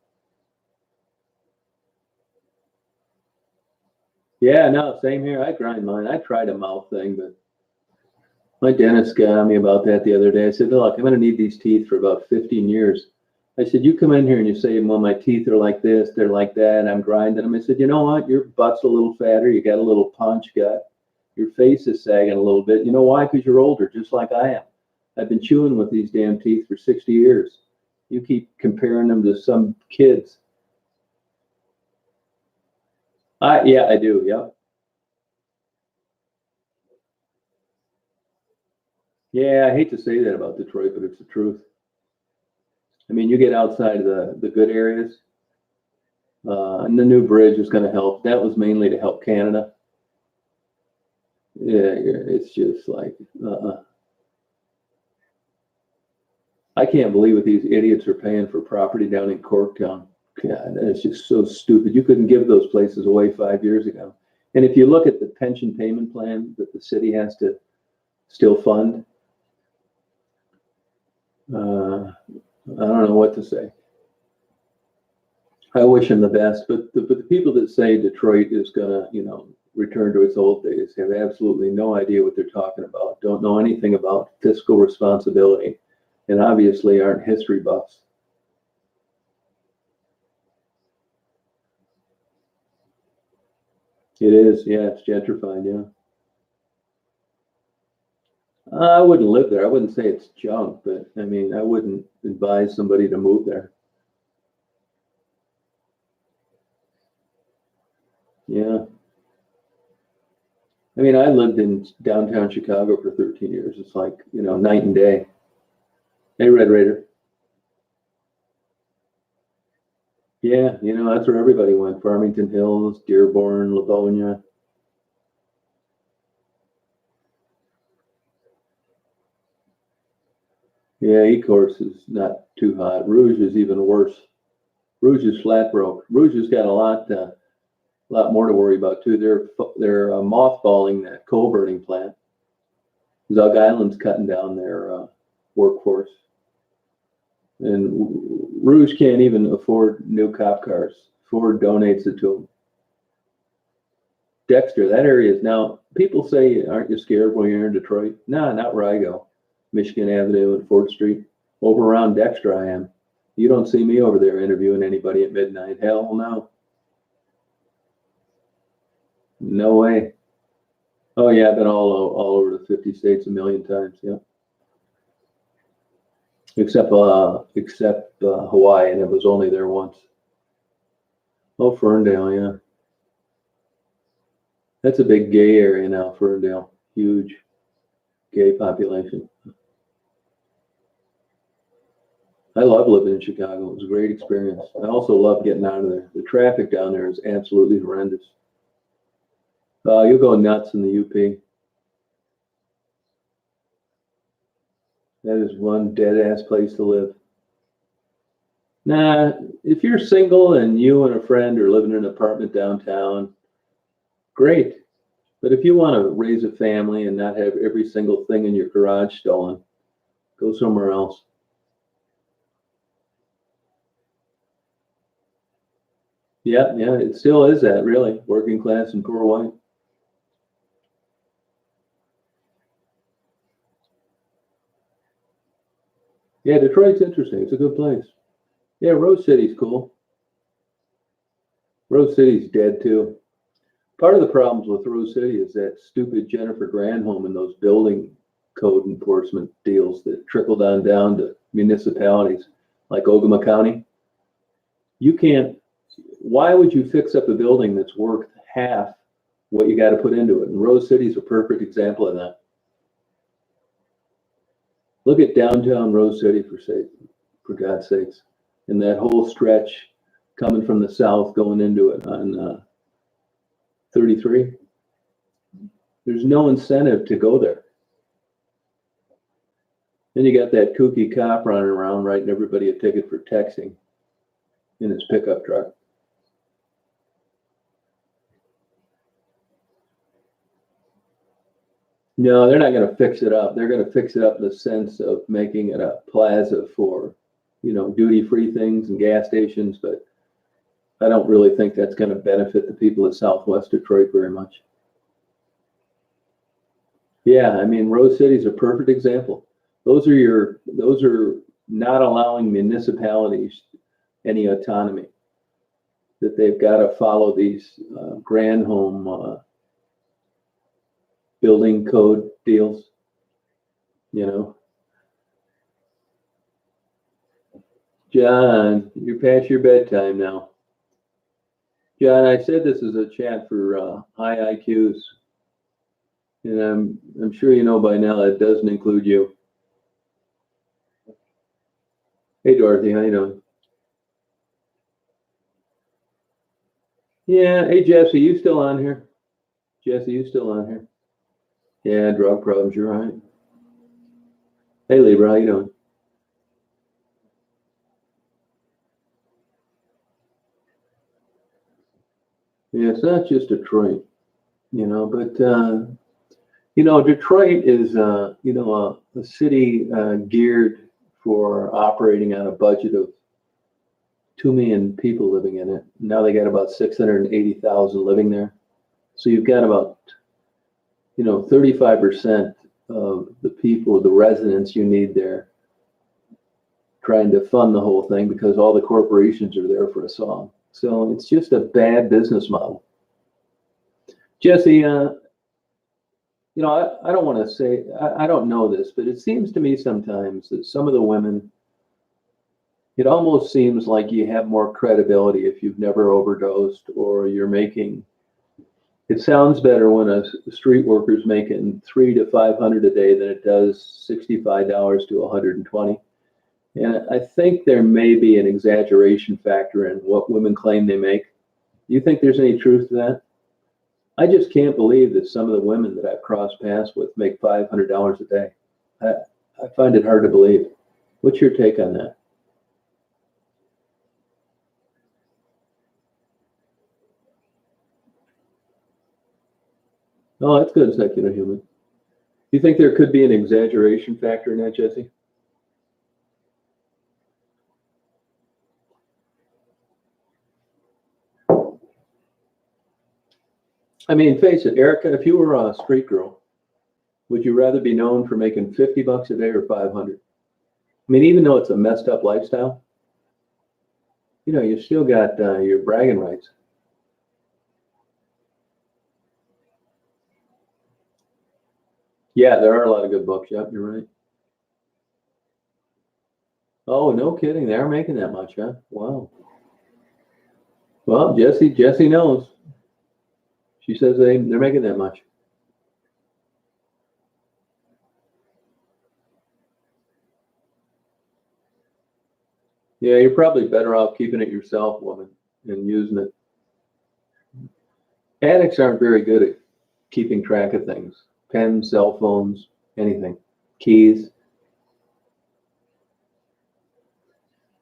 Yeah, no, same here. I grind mine. I tried a mouth thing, but my dentist got on me about that the other day. I said, look, I'm going to need these teeth for about 15 years. I said, you come in here and you say, well, my teeth are like this, they're like that, and I'm grinding them. I said, you know what? Your butt's a little fatter. You got a little punch gut. Your face is sagging a little bit. You know why? Because you're older, just like I am. I've been chewing with these damn teeth for 60 years. You keep comparing them to some kids. Yeah, I do. Yeah. Yeah, I hate to say that about Detroit, but it's the truth. I mean, you get outside of the good areas, and the new bridge is going to help. That was mainly to help Canada. Yeah, it's just like, I can't believe what these idiots are paying for property down in Corktown. God, that is just so stupid. You couldn't give those places away 5 years ago. And if you look at the pension payment plan that the city has to still fund, I don't know what to say. I wish him the best, but the people that say Detroit is gonna, return to its old days have absolutely no idea what they're talking about. Don't know anything about fiscal responsibility, and obviously aren't history buffs. It is, yeah, it's gentrified, yeah. I wouldn't live there. I wouldn't say it's junk, but I mean, I wouldn't advise somebody to move there. Yeah. I mean, I lived in downtown Chicago for 13 years. It's like, night and day. Hey, Red Raider. Yeah, that's where everybody went. Farmington Hills, Dearborn, Livonia. Yeah, Ecorse is not too hot. Rouge is even worse. Rouge is flat broke. Rouge has got a lot more to worry about too. They're mothballing that coal burning plant. Zug Island's cutting down their workforce, and Rouge can't even afford new cop cars. Ford donates it to them. Dexter, that area is now. People say, "Aren't you scared when you're in Detroit?" No, not where I go. Michigan Avenue and 4th Street. Over around Dexter, I am. You don't see me over there interviewing anybody at midnight. Hell no. No way. Oh yeah, I've been all over the 50 states a million times. Yeah, except Hawaii, and it was only there once. Oh, Ferndale, yeah, that's a big gay area now. Ferndale, huge gay population. I love living in Chicago. It was a great experience. I also love getting out of there. The traffic down there is absolutely horrendous. You'll go nuts in the UP. That is one dead ass place to live. Nah, if you're single and you and a friend are living in an apartment downtown, great. But if you want to raise a family and not have every single thing in your garage stolen, go somewhere else. Yeah, yeah, it still is that, really. Working class and poor white. Yeah, Detroit's interesting. It's a good place. Yeah, Rose City's cool. Rose City's dead too. Part of the problems with Rose City is that stupid Jennifer Granholm and those building code enforcement deals that trickle down to municipalities like Ogama County. You can't. Why would you fix up a building that's worth half what you got to put into it? And Rose City is a perfect example of that. Look at downtown Rose City for God's sakes, and that whole stretch coming from the south going into it on 33. There's no incentive to go there. Then you got that kooky cop running around writing everybody a ticket for texting in his pickup truck. No, they're not going to fix it up. They're going to fix it up in the sense of making it a plaza for, duty-free things and gas stations, but I don't really think that's going to benefit the people of Southwest Detroit very much. Yeah, I mean, Rose City is a perfect example. Those are not allowing municipalities any autonomy. That they've got to follow these Granholm building code deals. John, you're past your bedtime now. John, I said this is a chat for high IQs, and I'm sure you know by now that doesn't include you. Hey, Dorothy, how you doing? Yeah. Hey, Jesse, you still on here? Jesse, you still on here? Yeah, drug problems. You're right. Hey, Libra, how you doing? Yeah, it's not just Detroit, but Detroit is a city geared for operating on a budget of 2 million people living in it. Now they got about 680,000 living there. So you've got about 35% of the people, the residents you need there, trying to fund the whole thing because all the corporations are there for a song. So it's just a bad business model. Jesse, I don't want to say, I don't know this, but it seems to me sometimes that some of the women, it almost seems like you have more credibility if you've never overdosed or you're making, it sounds better when a street worker's making 300 to 500 a day than it does $65 to 120. And I think there may be an exaggeration factor in what women claim they make. Do you think there's any truth to that? I just can't believe that some of the women that I've crossed paths with make $500 a day. I, I find it hard to believe. What's your take on that? Oh, that's good, secular human. Do you think there could be an exaggeration factor in that, Jesse? I mean, face it, Erica, if you were a street girl, would you rather be known for making 50 bucks a day or 500? I mean, even though it's a messed up lifestyle, you still got your bragging rights. Yeah, there are a lot of good books. Yep, you're right. Oh, no kidding. They are making that much, huh? Wow. Well, Jesse knows. She says they're making that much. Yeah, you're probably better off keeping it yourself, woman, and using it. Addicts aren't very good at keeping track of things. Pens, cell phones, anything. Keys.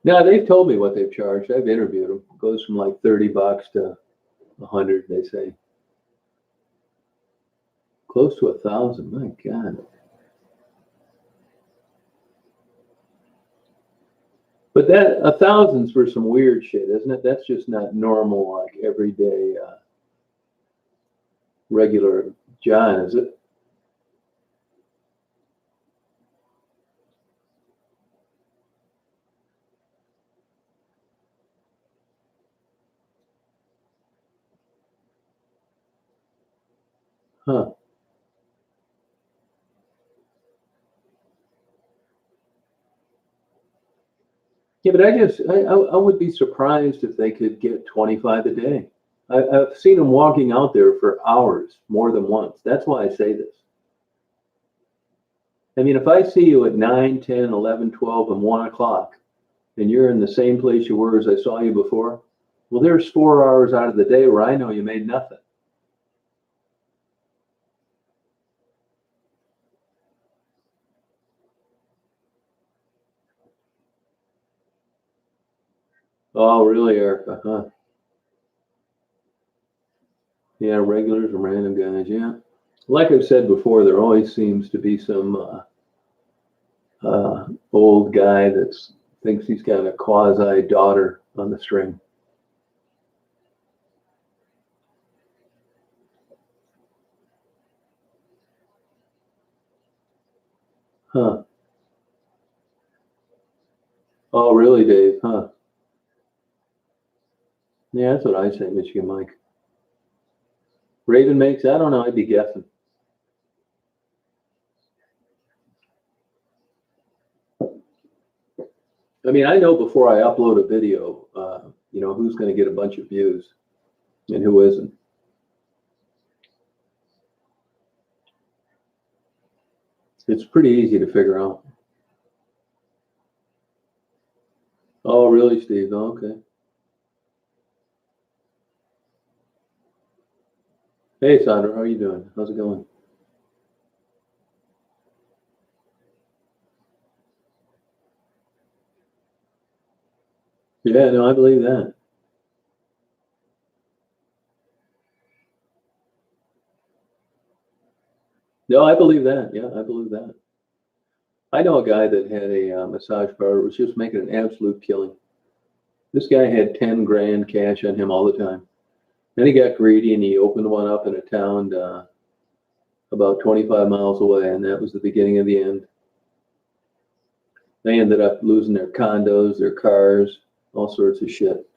Now they've told me what they've charged. I've interviewed them. It goes from like 30 bucks to 100, they say. Close to 1,000. My God. But that 1,000's for some weird shit, isn't it? That's just not normal, like everyday, regular John, is it? Huh. Yeah, but I would be surprised if they could get 25 a day. I've seen them walking out there for hours, more than once. That's why I say this. I mean, if I see you at 9, 10, 11, 12, and 1 o'clock, and you're in the same place you were as I saw you before, well, there's 4 hours out of the day where I know you made nothing. Oh, really, Erica? Huh? Yeah, regulars and random guys. Yeah. Like I've said before, there always seems to be some old guy that thinks he's got a quasi daughter on the string. Huh. Oh, really, Dave? Huh. Yeah, that's what I say, Michigan Mike. Raven makes, I don't know, I'd be guessing. I mean, I know before I upload a video, who's going to get a bunch of views and who isn't. It's pretty easy to figure out. Oh, really, Steve? Oh, okay. Hey, Sandra, how are you doing? How's it going? Yeah, no, I believe that. No, I believe that. Yeah, I believe that. I know a guy that had a massage parlor that was just making an absolute killing. This guy had 10 grand cash on him all the time. Then he got greedy and he opened one up in a town about 25 miles away, and that was the beginning of the end. They ended up losing their condos, their cars, all sorts of shit.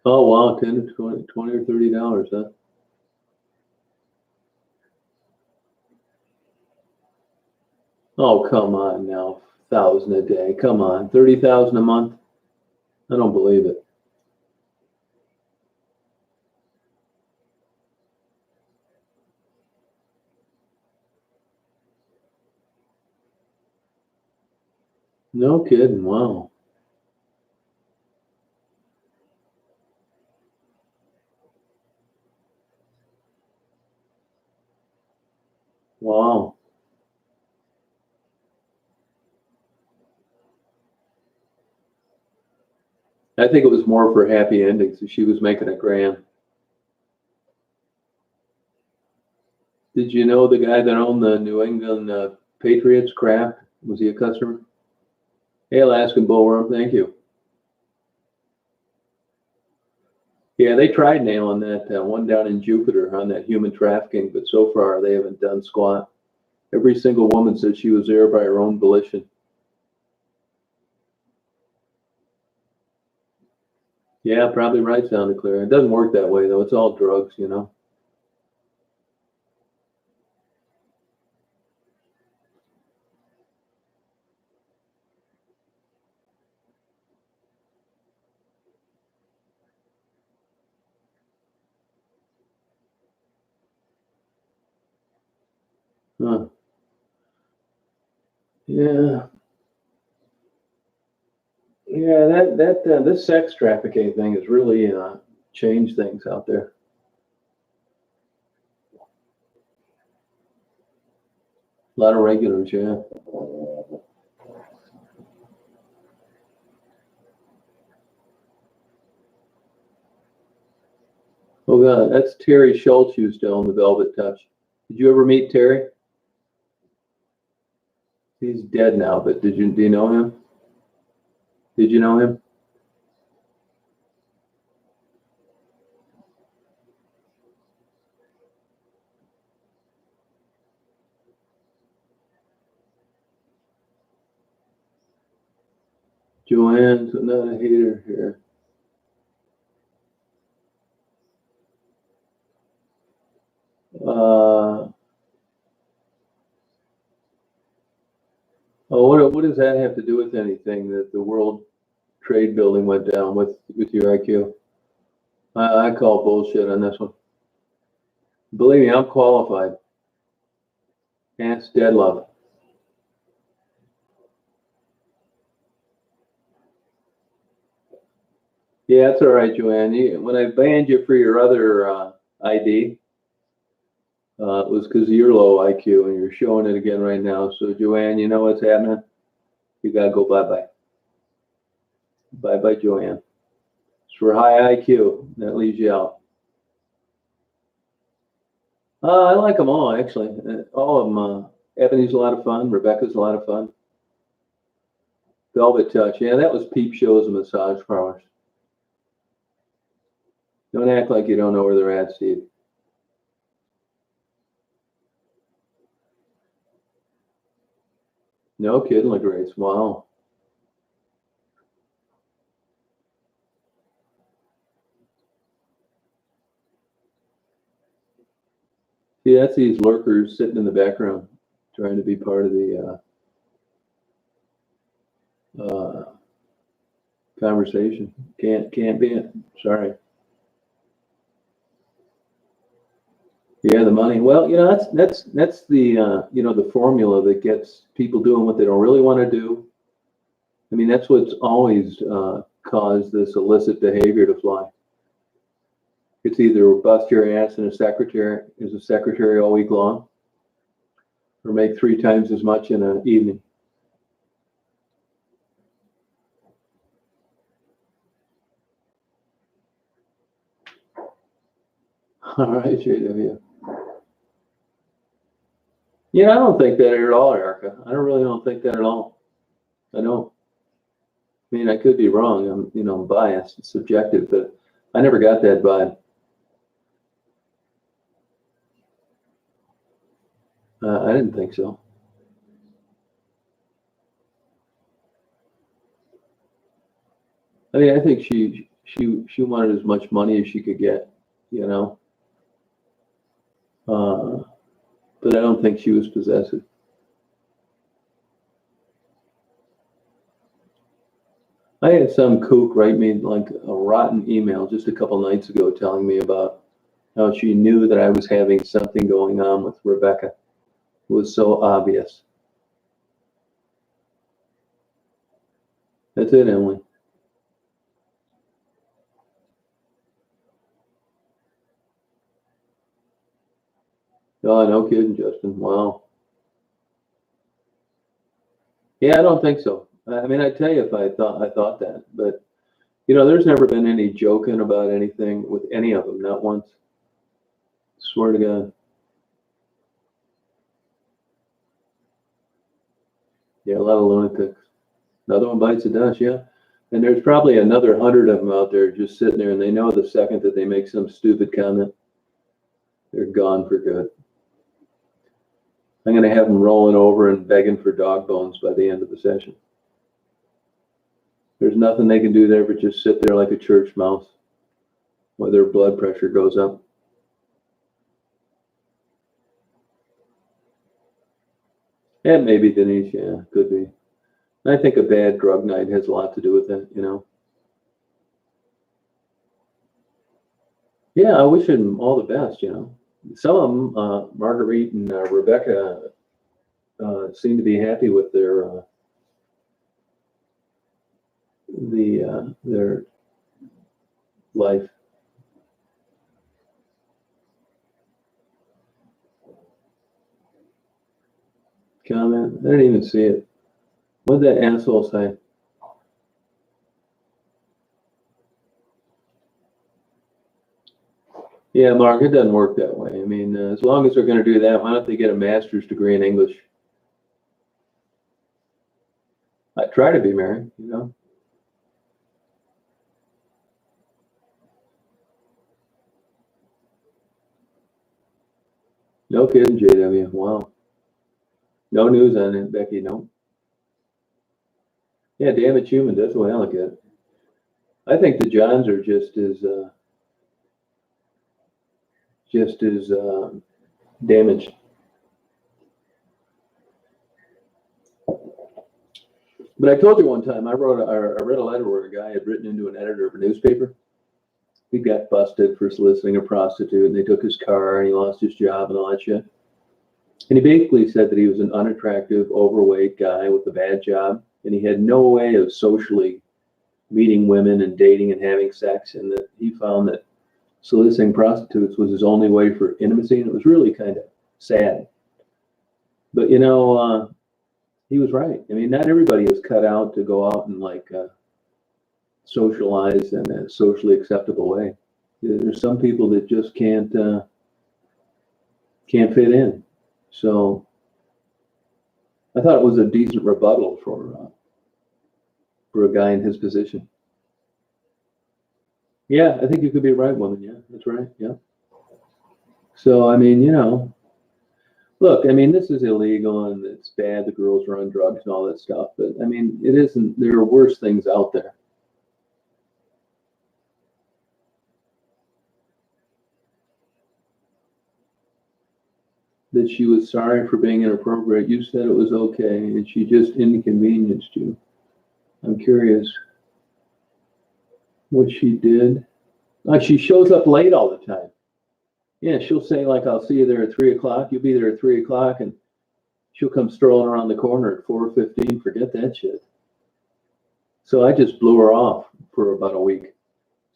Oh, wow, 10 to 20 or $30, huh? Oh, come on now, 1,000 a day. Come on, 30,000 a month. I don't believe it. No kidding. Wow. Wow. I think it was more for happy endings. She was making a grand. Did you know the guy that owned the New England Patriots Kraft? Was he a customer? Hey, Alaskan Bullworm, thank you. Yeah, they tried nailing that one down in Jupiter on that human trafficking, but so far they haven't done squat. Every single woman said she was there by her own volition. Yeah, probably right, sounded clear. It doesn't work that way though. It's all drugs, you know. Huh. Yeah, yeah. That this sex trafficking thing has really changed things out there. A lot of regulars, yeah. Oh God, that's Terry Schultz used to own the Velvet Touch. Did you ever meet Terry? He's dead now, but do you know him? Did you know him? Joanne's not a hater here. Uh, oh, what does that have to do with anything that the World Trade Building went down with your IQ? I call bullshit on this one. Believe me, I'm qualified. Ask Deadlove. Yeah, that's all right, Joanne. When I banned you for your other ID, it was because of your low IQ, and you're showing it again right now. So, Joanne, you know what's happening? You gotta go bye bye. Bye bye, Joanne. It's for high IQ. That leaves you out. I like them all, actually. All of them. Ebony's a lot of fun. Rebecca's a lot of fun. Velvet Touch. Yeah, that was peep shows and massage parlors. Don't act like you don't know where they're at, Steve. No kidding, Grace. Wow. See, that's these lurkers sitting in the background trying to be part of the conversation. Can't be it. Sorry. Yeah, the money. Well, that's the the formula that gets people doing what they don't really want to do. I mean, that's what's always caused this illicit behavior to fly. It's either bust your ass in a secretary as a secretary all week long, or make 3 times as much in an evening. All right, JW. Yeah, I don't think that at all, Erica. I don't think that at all. I don't. I mean, I could be wrong. I'm biased, it's subjective, but I never got that vibe. I didn't think so. I mean, I think she wanted as much money as she could get, you know. But I don't think she was possessive. I had some kook write me like a rotten email just a couple nights ago telling me about how she knew that I was having something going on with Rebecca. It was so obvious. That's it, Emily. Oh, no kidding, Justin. Wow. Yeah, I don't think so. I mean, I'd tell you if I thought that, but there's never been any joking about anything with any of them, not once. Swear to God. Yeah, a lot of lunatics. Another one bites the dust, yeah. And there's probably another 100 of them out there just sitting there, and they know the second that they make some stupid comment, they're gone for good. I'm going to have them rolling over and begging for dog bones by the end of the session. There's nothing they can do there but just sit there like a church mouse while their blood pressure goes up. And maybe Denise, yeah, could be. I think a bad drug night has a lot to do with it. Yeah, I wish them all the best. Some of them, Marguerite and Rebecca, seem to be happy with their life. Comment? I didn't even see it. What did that asshole say? Yeah, Mark, it doesn't work that way. I mean, as long as they're going to do that, why don't they get a master's degree in English? I try to be married. No kidding, JW. Wow. No news on it, Becky. No. Yeah, damn it, human. That's the way I look at it. I think the Johns are just as damaged. But I told you one time I read a letter where a guy had written into an editor of a newspaper. He got busted for soliciting a prostitute, and they took his car, and he lost his job and all that shit. And he basically said that he was an unattractive, overweight guy with a bad job, and he had no way of socially meeting women and dating and having sex, and that he found that soliciting prostitutes was his only way for intimacy, and it was really kind of sad. But he was right. I mean, not everybody is cut out to go out and socialize in a socially acceptable way. There's some people that just can't fit in. So I thought it was a decent rebuttal for a guy in his position. Yeah, I think you could be a right woman. Yeah, that's right. Yeah. So I mean, look, I mean, this is illegal and it's bad. The girls are on drugs and all that stuff. But I mean, it isn't. There are worse things out there. That she was sorry for being inappropriate. You said it was okay, and she just inconvenienced you. I'm curious what she did. Like she shows up late all the time. Yeah, she'll say like, "I'll see you there at 3:00." You'll be there at 3:00, and she'll come strolling around the corner at 4:15. Forget that shit. So I just blew her off for about a week.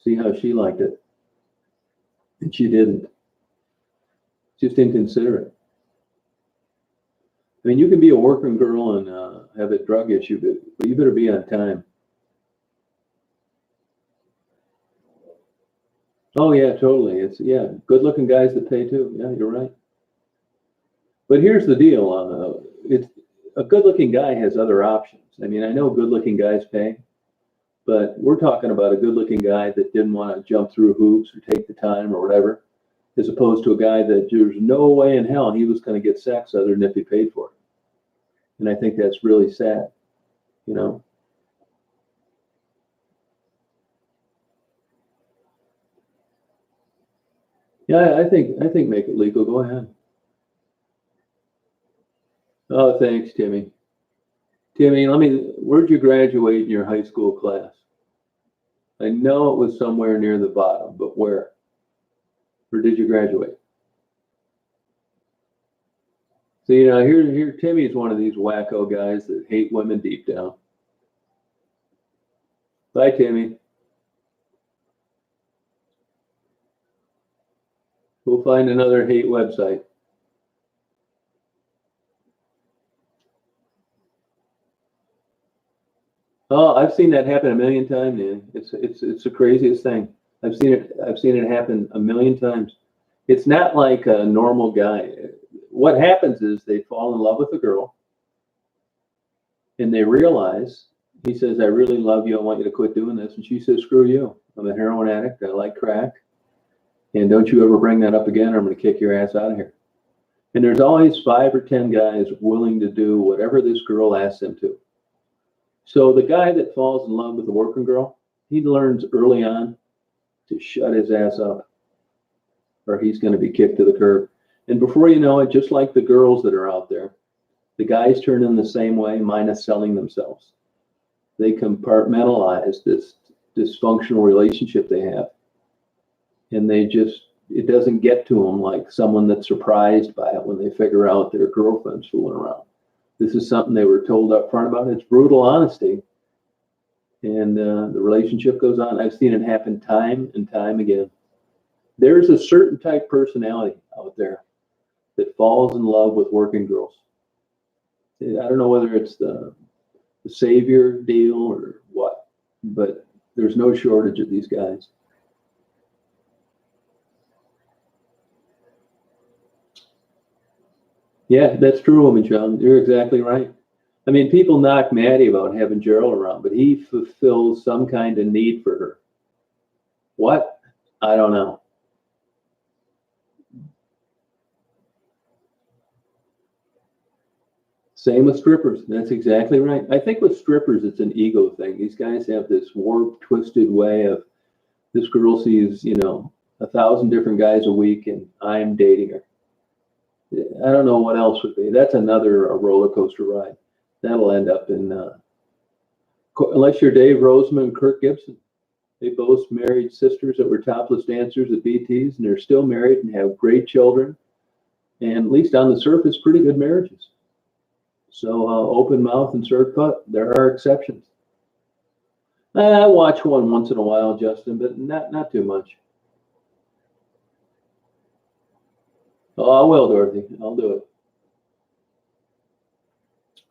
See how she liked it, and she didn't. Just inconsiderate. I mean, you can be a working girl and have a drug issue, but you better be on time. Oh yeah, totally. It's good-looking guys that pay too. Yeah, you're right. But here's the deal: it's a good-looking guy has other options. I mean, I know good-looking guys pay, but we're talking about a good-looking guy that didn't want to jump through hoops or take the time or whatever, as opposed to a guy that there's no way in hell he was going to get sex other than if he paid for it. And I think that's really sad. Yeah, I think make it legal. Go ahead. Oh, thanks, Timmy. Timmy, where'd you graduate in your high school class? I know it was somewhere near the bottom, but where? Where did you graduate? So, here Timmy's one of these wacko guys that hate women deep down. Bye, Timmy. We'll find another hate website. Oh, I've seen that happen a million times, man. It's the craziest thing. I've seen it happen a million times. It's not like a normal guy. What happens is they fall in love with a girl and they realize he says, I really love you. I want you to quit doing this. And she says, screw you. I'm a heroin addict. I like crack. And don't you ever bring that up again, or I'm going to kick your ass out of here. And there's always 5 or 10 guys willing to do whatever this girl asks them to. So the guy that falls in love with the working girl, he learns early on to shut his ass up, or he's going to be kicked to the curb. And before you know it, just like the girls that are out there, the guys turn in the same way, minus selling themselves. They compartmentalize this dysfunctional relationship they have. And it doesn't get to them like someone that's surprised by it when they figure out their girlfriend's fooling around. This is something they were told up front about. It's brutal honesty. And the relationship goes on. I've seen it happen time and time again. There's a certain type personality out there that falls in love with working girls. I don't know whether it's the savior deal or what, but there's no shortage of these guys. Yeah, that's true, woman child. You're exactly right. I mean, people knock Maddie about having Gerald around, but he fulfills some kind of need for her. What? I don't know. Same with strippers. That's exactly right. I think with strippers, it's an ego thing. These guys have this warped, twisted way of this girl sees, 1,000 different guys a week, and I'm dating her. I don't know what else would be. That's another roller coaster ride. That'll end up in, unless you're Dave Roseman and Kirk Gibson. They both married sisters that were topless dancers at BTs, and they're still married and have great children. And at least on the surface, pretty good marriages. So open mouth and served cut. There are exceptions. I watch one once in a while, Justin, but not too much. Oh, I will, Dorothy. I'll do it.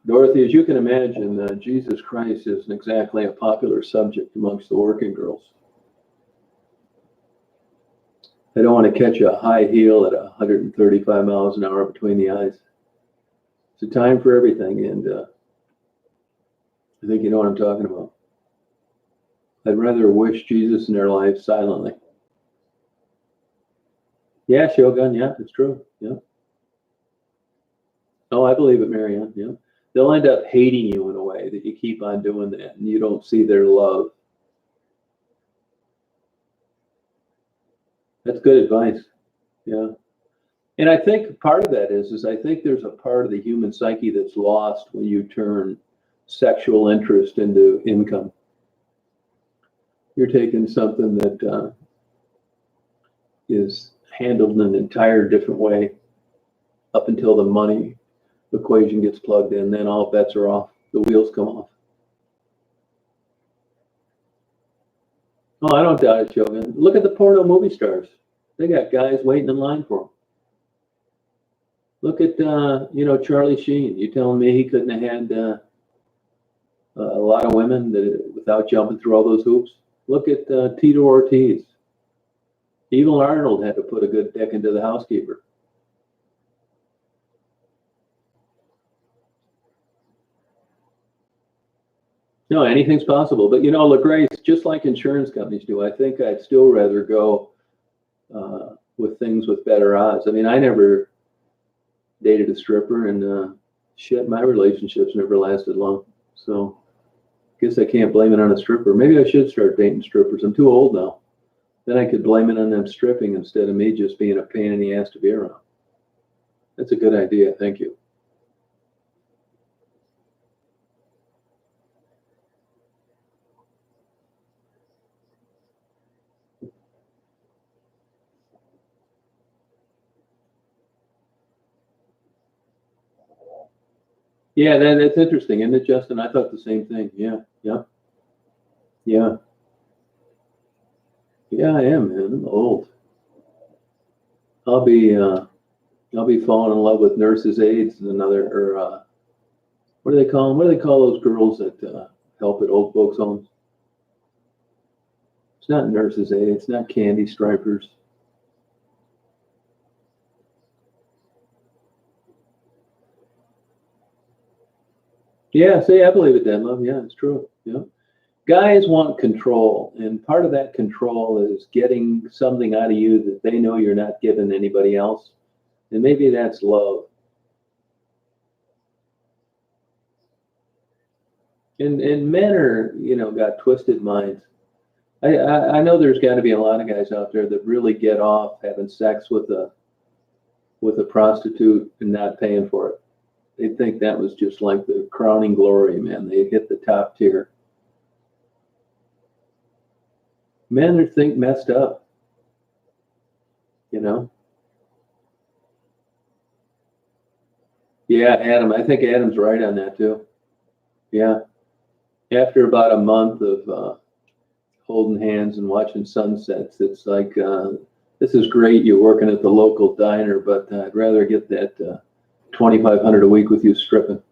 Dorothy, as you can imagine, Jesus Christ isn't exactly a popular subject amongst the working girls. I don't want to catch a high heel at 135 miles an hour between the eyes. It's a time for everything, and I think you know what I'm talking about. I'd rather wish Jesus in their life silently. Yeah, Shogun, yeah, it's true. Yeah. Oh, I believe it, Marianne. Yeah. They'll end up hating you in a way that you keep on doing that and you don't see their love. That's good advice. Yeah. And I think part of that is I think there's a part of the human psyche that's lost when you turn sexual interest into income. You're taking something that is handled in an entire different way up until the money equation gets plugged in, then all bets are off. The wheels come off. Oh, I don't doubt it, Shogun. Look at the porno movie stars. They got guys waiting in line for them. Look at, Charlie Sheen. You telling me he couldn't have had a lot of women without jumping through all those hoops? Look at Tito Ortiz. Evil Arnold had to put a good deck into the housekeeper. No, anything's possible. But, LaGrace, just like insurance companies do, I think I'd still rather go with things with better odds. I mean, I never dated a stripper, and shit, my relationships never lasted long. So I guess I can't blame it on a stripper. Maybe I should start dating strippers. I'm too old now. Then I could blame it on them stripping instead of me just being a pain in the ass to be around. That's a good idea. Thank you. Yeah, that's interesting, isn't it, Justin? I thought the same thing. Yeah, yeah, yeah, yeah. I am, man. I'm old. I'll be I'll be falling in love with nurses' aides and another, or what do they call them? What do they call those girls that help at old folks' homes? It's not nurses' aides. It's not candy stripers. Yeah, see, I believe it, Dan Love. Yeah, it's true. Yeah. Guys want control, and part of that control is getting something out of you that they know you're not giving anybody else. And maybe that's love. And men are, got twisted minds. I know there's got to be a lot of guys out there that really get off having sex with a prostitute and not paying for it. They think that was just like the crowning glory, man. They hit the top tier. Men are think messed up, you know. Yeah, Adam. I think Adam's right on that too. Yeah. After about a month of holding hands and watching sunsets, it's like, this is great. You're working at the local diner, but I'd rather get that 2,500 a week with you stripping.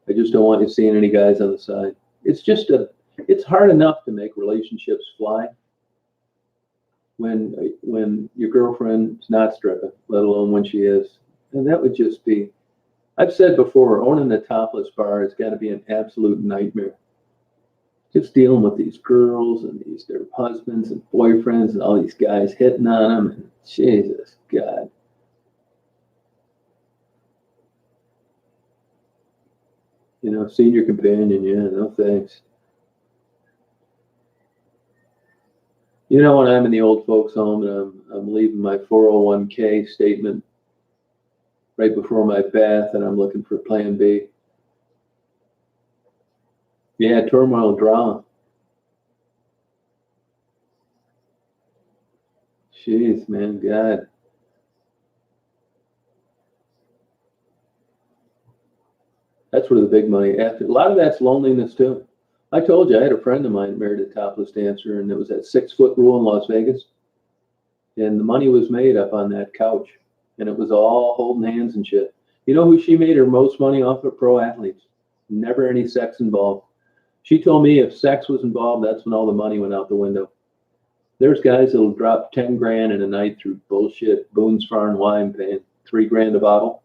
I just don't want you seeing any guys on the side. It's hard enough to make relationships fly when your girlfriend's not stripping, let alone when she is. And that would just be, I've said before, owning a topless bar has got to be an absolute nightmare. Just dealing with these girls and their husbands and boyfriends and all these guys hitting on them. And Jesus, God. Senior companion, yeah, no thanks. When I'm in the old folks' home and I'm leaving my 401k statement right before my bath and I'm looking for Plan B. Yeah, turmoil, drama. Jeez, man, God. That's where the big money. After a lot of that's loneliness too. I told you I had a friend of mine married a topless dancer, and it was that 6 foot rule in Las Vegas, and the money was made up on that couch, and it was all holding hands and shit. You know who she made her most money off of? Pro athletes. Never any sex involved. She told me if sex was involved, that's when all the money went out the window. There's guys that'll drop 10 grand in a night through bullshit Boone's Farm wine, paying 3 grand a bottle,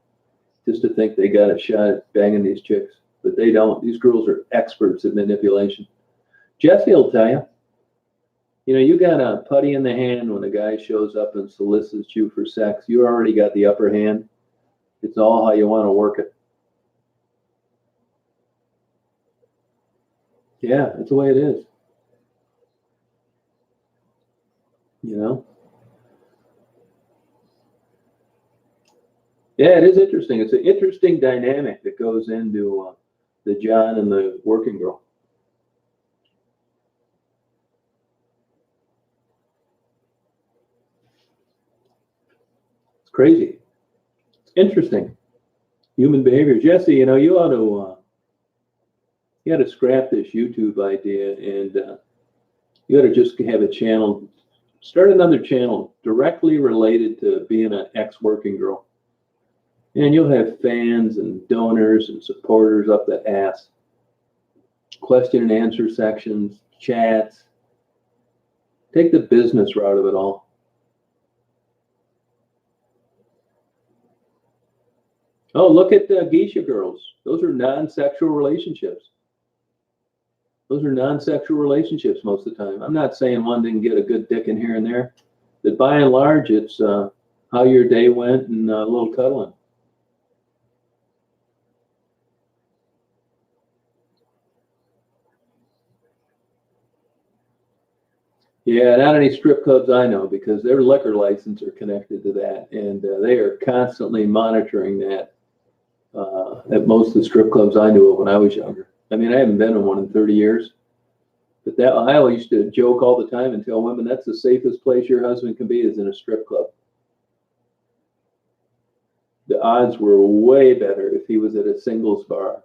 just to think they got a shot at banging these chicks. But they don't. These girls are experts at manipulation. Jesse will tell you. You got a putty in the hand when a guy shows up and solicits you for sex. You already got the upper hand. It's all how you want to work it. Yeah, that's the way it is. You know? Yeah, it is interesting. It's an interesting dynamic that goes into the John and the working girl. It's crazy. It's interesting. Human behavior. Jesse, you ought to scrap this YouTube idea and you ought to just have a channel, start another channel directly related to being an ex-working girl. And you'll have fans and donors and supporters up the ass. Question and answer sections, chats. Take the business route of it all. Oh, look at the geisha girls. Those are non-sexual relationships. Those are non-sexual relationships most of the time. I'm not saying one didn't get a good dick in here and there, but by and large, it's how your day went and a little cuddling. Yeah, not any strip clubs I know because their liquor license are connected to that, and they are constantly monitoring that at most of the strip clubs I knew of when I was younger. I mean, I haven't been in one in 30 years, but that I always used to joke all the time and tell women that's the safest place your husband can be is in a strip club. The odds were way better if he was at a singles bar.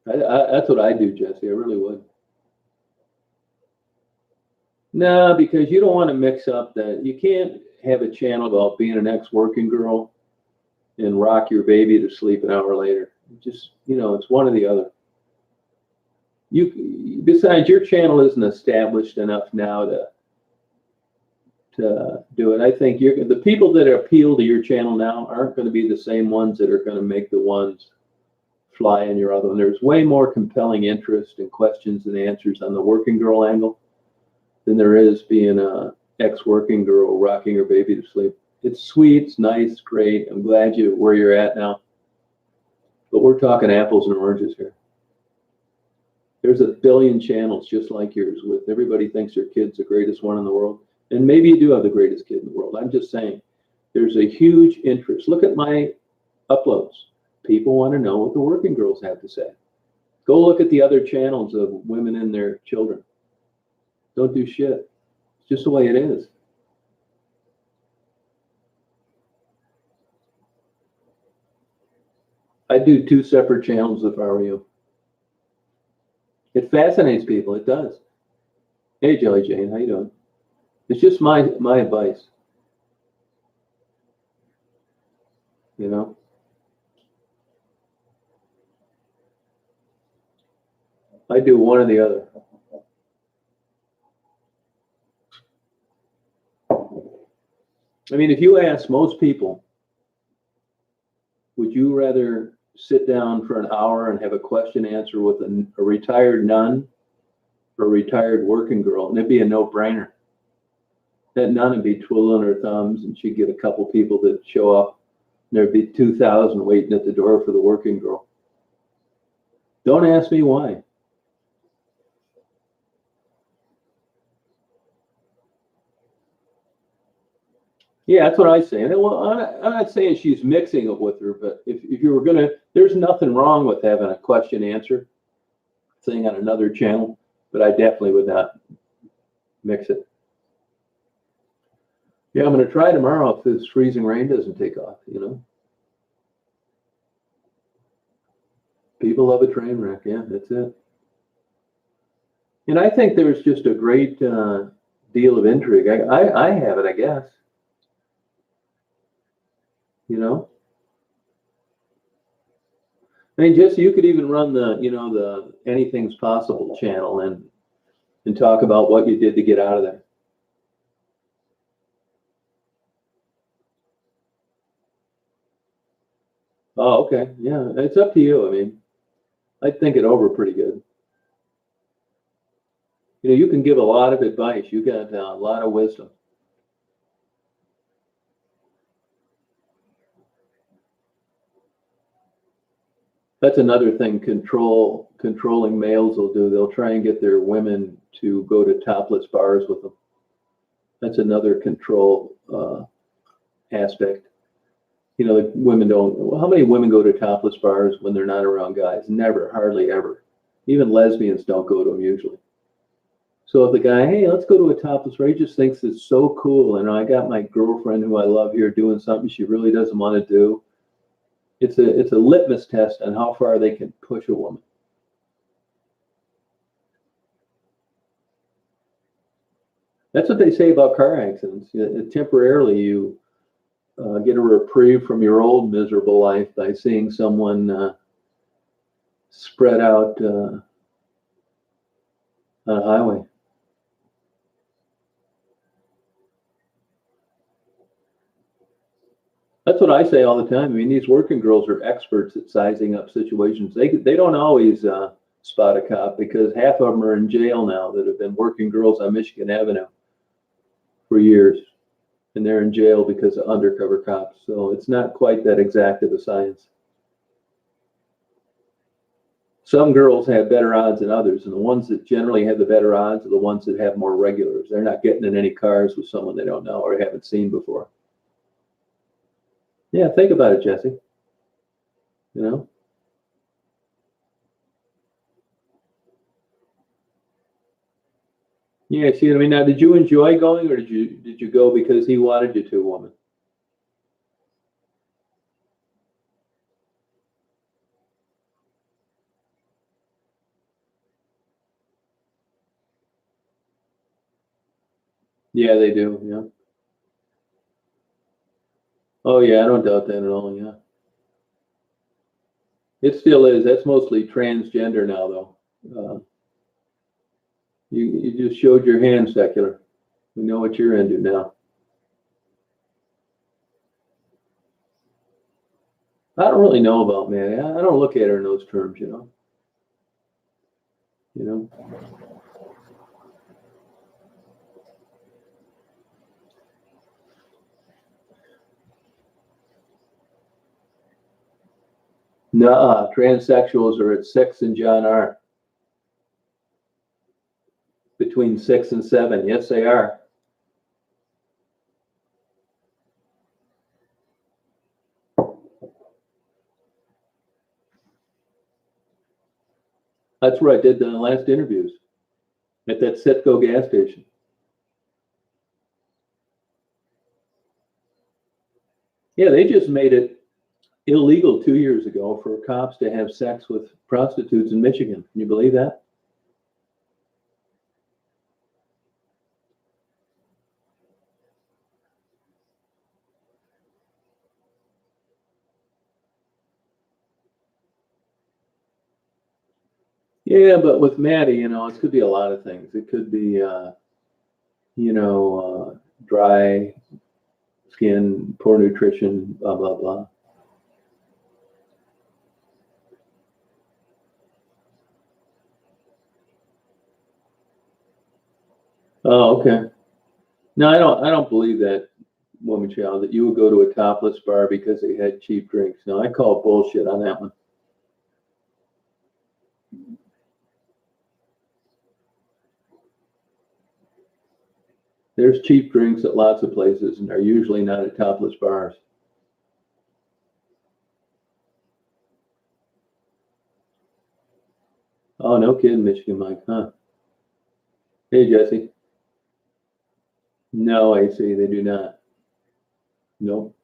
That's what I do, Jesse. I really would. No, because you don't want to mix up that. You can't have a channel about being an ex-working girl and rock your baby to sleep an hour later. Just, it's one or the other. Besides, your channel isn't established enough now to do it. I think the people that appeal to your channel now aren't going to be the same ones that are going to make the ones fly in your other one. There's way more compelling interest and questions and answers on the working girl angle than there is being a ex-working girl rocking her baby to sleep. It's sweet, it's nice, great. I'm glad where you're at now. But we're talking apples and oranges here. There's a billion channels just like yours with everybody thinks their kid's the greatest one in the world. And maybe you do have the greatest kid in the world. I'm just saying there's a huge interest. Look at my uploads. People want to know what the working girls have to say. Go look at the other channels of women and their children. Don't do shit. It's just the way it is. I'd do 2 separate channels if I were you. It fascinates people. It does. Hey, Jelly Jane, how you doing? It's just my advice. I do one or the other. I mean, if you ask most people, would you rather sit down for an hour and have a question answer with a retired nun or a retired working girl? And it'd be a no-brainer. That nun would be twiddling her thumbs and she'd get a couple people that show up. And there'd be 2,000 waiting at the door for the working girl. Don't ask me why. Yeah, that's what I say. And well, I'm not saying she's mixing it with her, but if you were going to, there's nothing wrong with having a question answer thing on another channel, but I definitely would not mix it. Yeah, I'm going to try tomorrow if this freezing rain doesn't take off, People love a train wreck. Yeah, that's it. And I think there's just a great deal of intrigue. I have it, I guess. I mean, just you could even run the Anything's Possible channel and talk about what you did to get out of there. Oh, okay. Yeah, it's up to you. I mean, I think it over pretty good. You can give a lot of advice. You got a lot of wisdom. That's another thing controlling males will do. They'll try and get their women to go to topless bars with them. That's another control aspect. The women don't. Well, how many women go to topless bars when they're not around guys? Never, hardly ever. Even lesbians don't go to them usually. So if the guy, hey, let's go to a topless bar, he just thinks it's so cool. And I got my girlfriend who I love here doing something she really doesn't want to do. It's a litmus test on how far they can push a woman. That's what they say about car accidents. Temporarily, you get a reprieve from your old miserable life by seeing someone spread out on a highway. That's what I say all the time. I mean, these working girls are experts at sizing up situations. They don't always spot a cop because half of them are in jail now that have been working girls on Michigan Avenue for years. And they're in jail because of undercover cops. So it's not quite that exact of a science. some girls have better odds than others, and the ones that generally have the better odds are the ones that have more regulars. They're not getting in any cars with someone they don't know or haven't seen before. Yeah, think about it, Jesse. You know? Yeah, see what I mean? Now, did you enjoy going, or did you go because he wanted you to, woman? Yeah, they do. Yeah. Oh, yeah, I don't doubt that at all. Yeah. It still is. That's mostly transgender now, though. You just showed your hand, secular. We know what you're into now. I don't really know about Maddie. I don't look at her in those terms, you know. You know. Nuh-uh. Transsexuals are at 6 and John R. Between 6 and 7. Yes, they are. That's where I did the last interviews at that Citgo gas station. Yeah, they just made it illegal 2 years ago for cops to have sex with prostitutes in Michigan. Can you believe that? Yeah, but with Maddie, you know, it could be a lot of things. It could be, dry skin, poor nutrition, blah, blah, blah. Oh, okay. No, I don't believe that, woman child, that you would go to a topless bar because they had cheap drinks. No, I call bullshit on that one. There's cheap drinks at lots of places, and they're usually not at topless bars. Oh, no kidding, Michigan Mike, huh? Hey, Jesse. No, AC, they do not. No.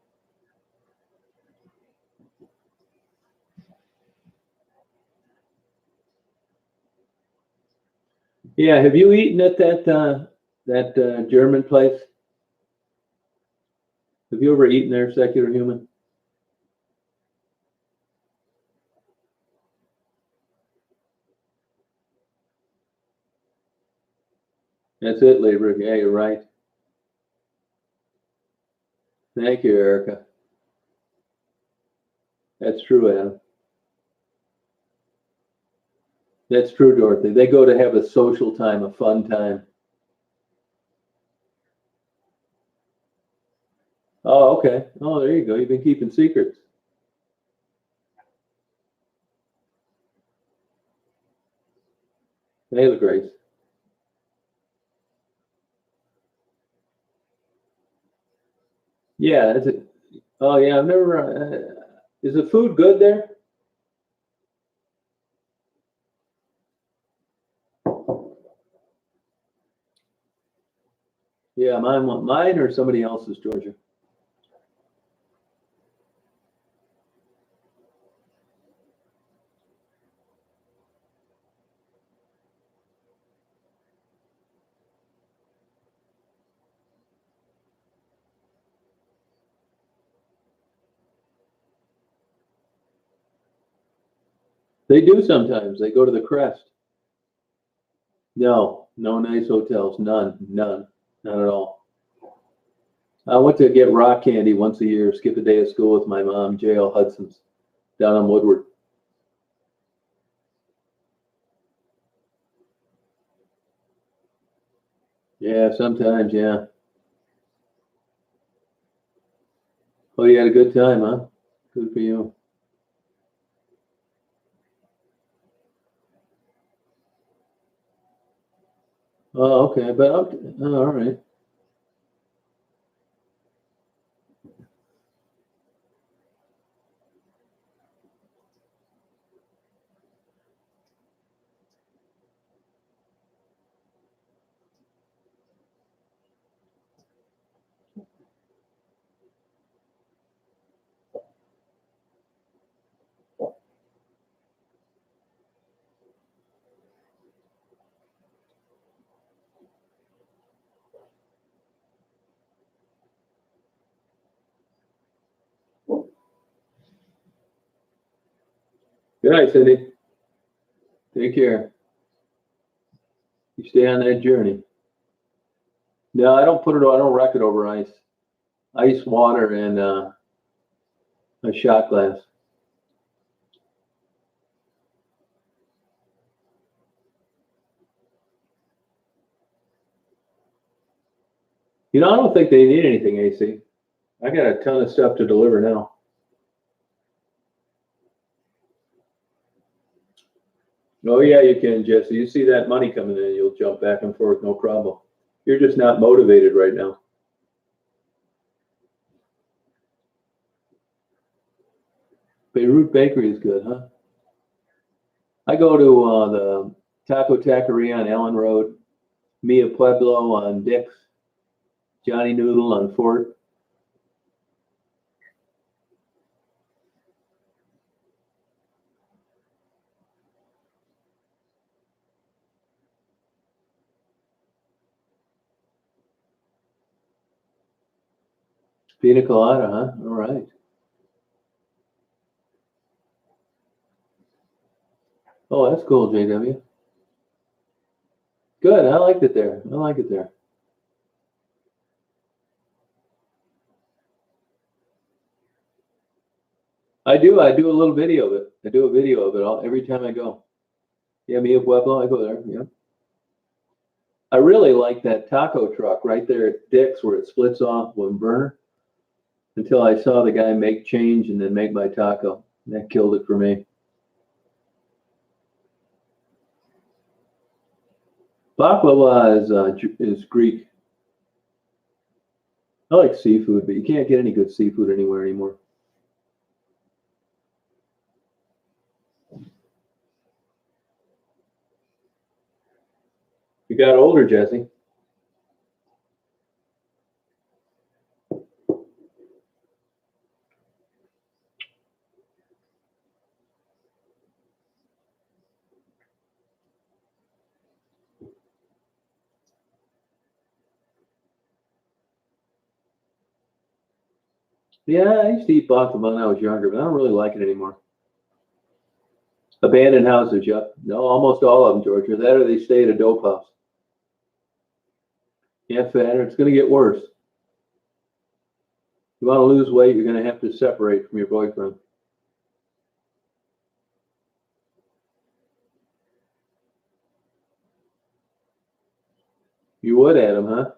Yeah, have you eaten at that German place? Have you ever eaten there, secular human? That's it, Labor. Yeah, you're right. Thank you, Erica. That's true, Adam. That's true, Dorothy. They go to have a social time, a fun time. Oh, okay. Oh, there you go. You've been keeping secrets. Hey, the Grace. Yeah, that's it. Oh, yeah. I've never. Is the food good there? Yeah, mine or somebody else's, Georgia. They do sometimes. They go to the Crest. No, no nice hotels. None, none, not at all. I went to get rock candy once a year, skip a day of school with my mom, J.L. Hudson's, down on Woodward. Yeah, sometimes, yeah. Oh, you had a good time, huh? Good for you. Oh, okay, but okay. Oh, all right. Good night, Cindy. Take care. You stay on that journey. No, I don't put it. I don't wreck it over ice. Ice, water, and a shot glass. You know, I don't think they need anything, AC. I got a ton of stuff to deliver now. Oh yeah, you can, Jesse. You see that money coming in, you'll jump back and forth, no problem. You're just not motivated right now. Beirut Bakery is good, huh? I go to the Taco Taqueria on Ellen Road, Mia Pueblo on Dix, Johnny Noodle on Fort. Pina Colada, huh? All right. Oh, that's cool, JW. Good. I liked it there. I like it there. I do. I do a little video of it. I do a video of it every time I go. Yeah, Mia Pueblo. I go there. Yeah. I really like that taco truck right there at Dick's where it splits off one burner until I saw the guy make change and then make my taco. That killed it for me. Baklava is Greek. I like seafood, but you can't get any good seafood anywhere anymore. You got older, Jesse. Yeah, I used to eat baklava when I was younger, but I don't really like it anymore. Abandoned houses, yep. No, almost all of them, Georgia. That or they stay at a dope house. Yeah, fatter. It's going to get worse. You want to lose weight, you're going to have to separate from your boyfriend. You would, Adam, huh?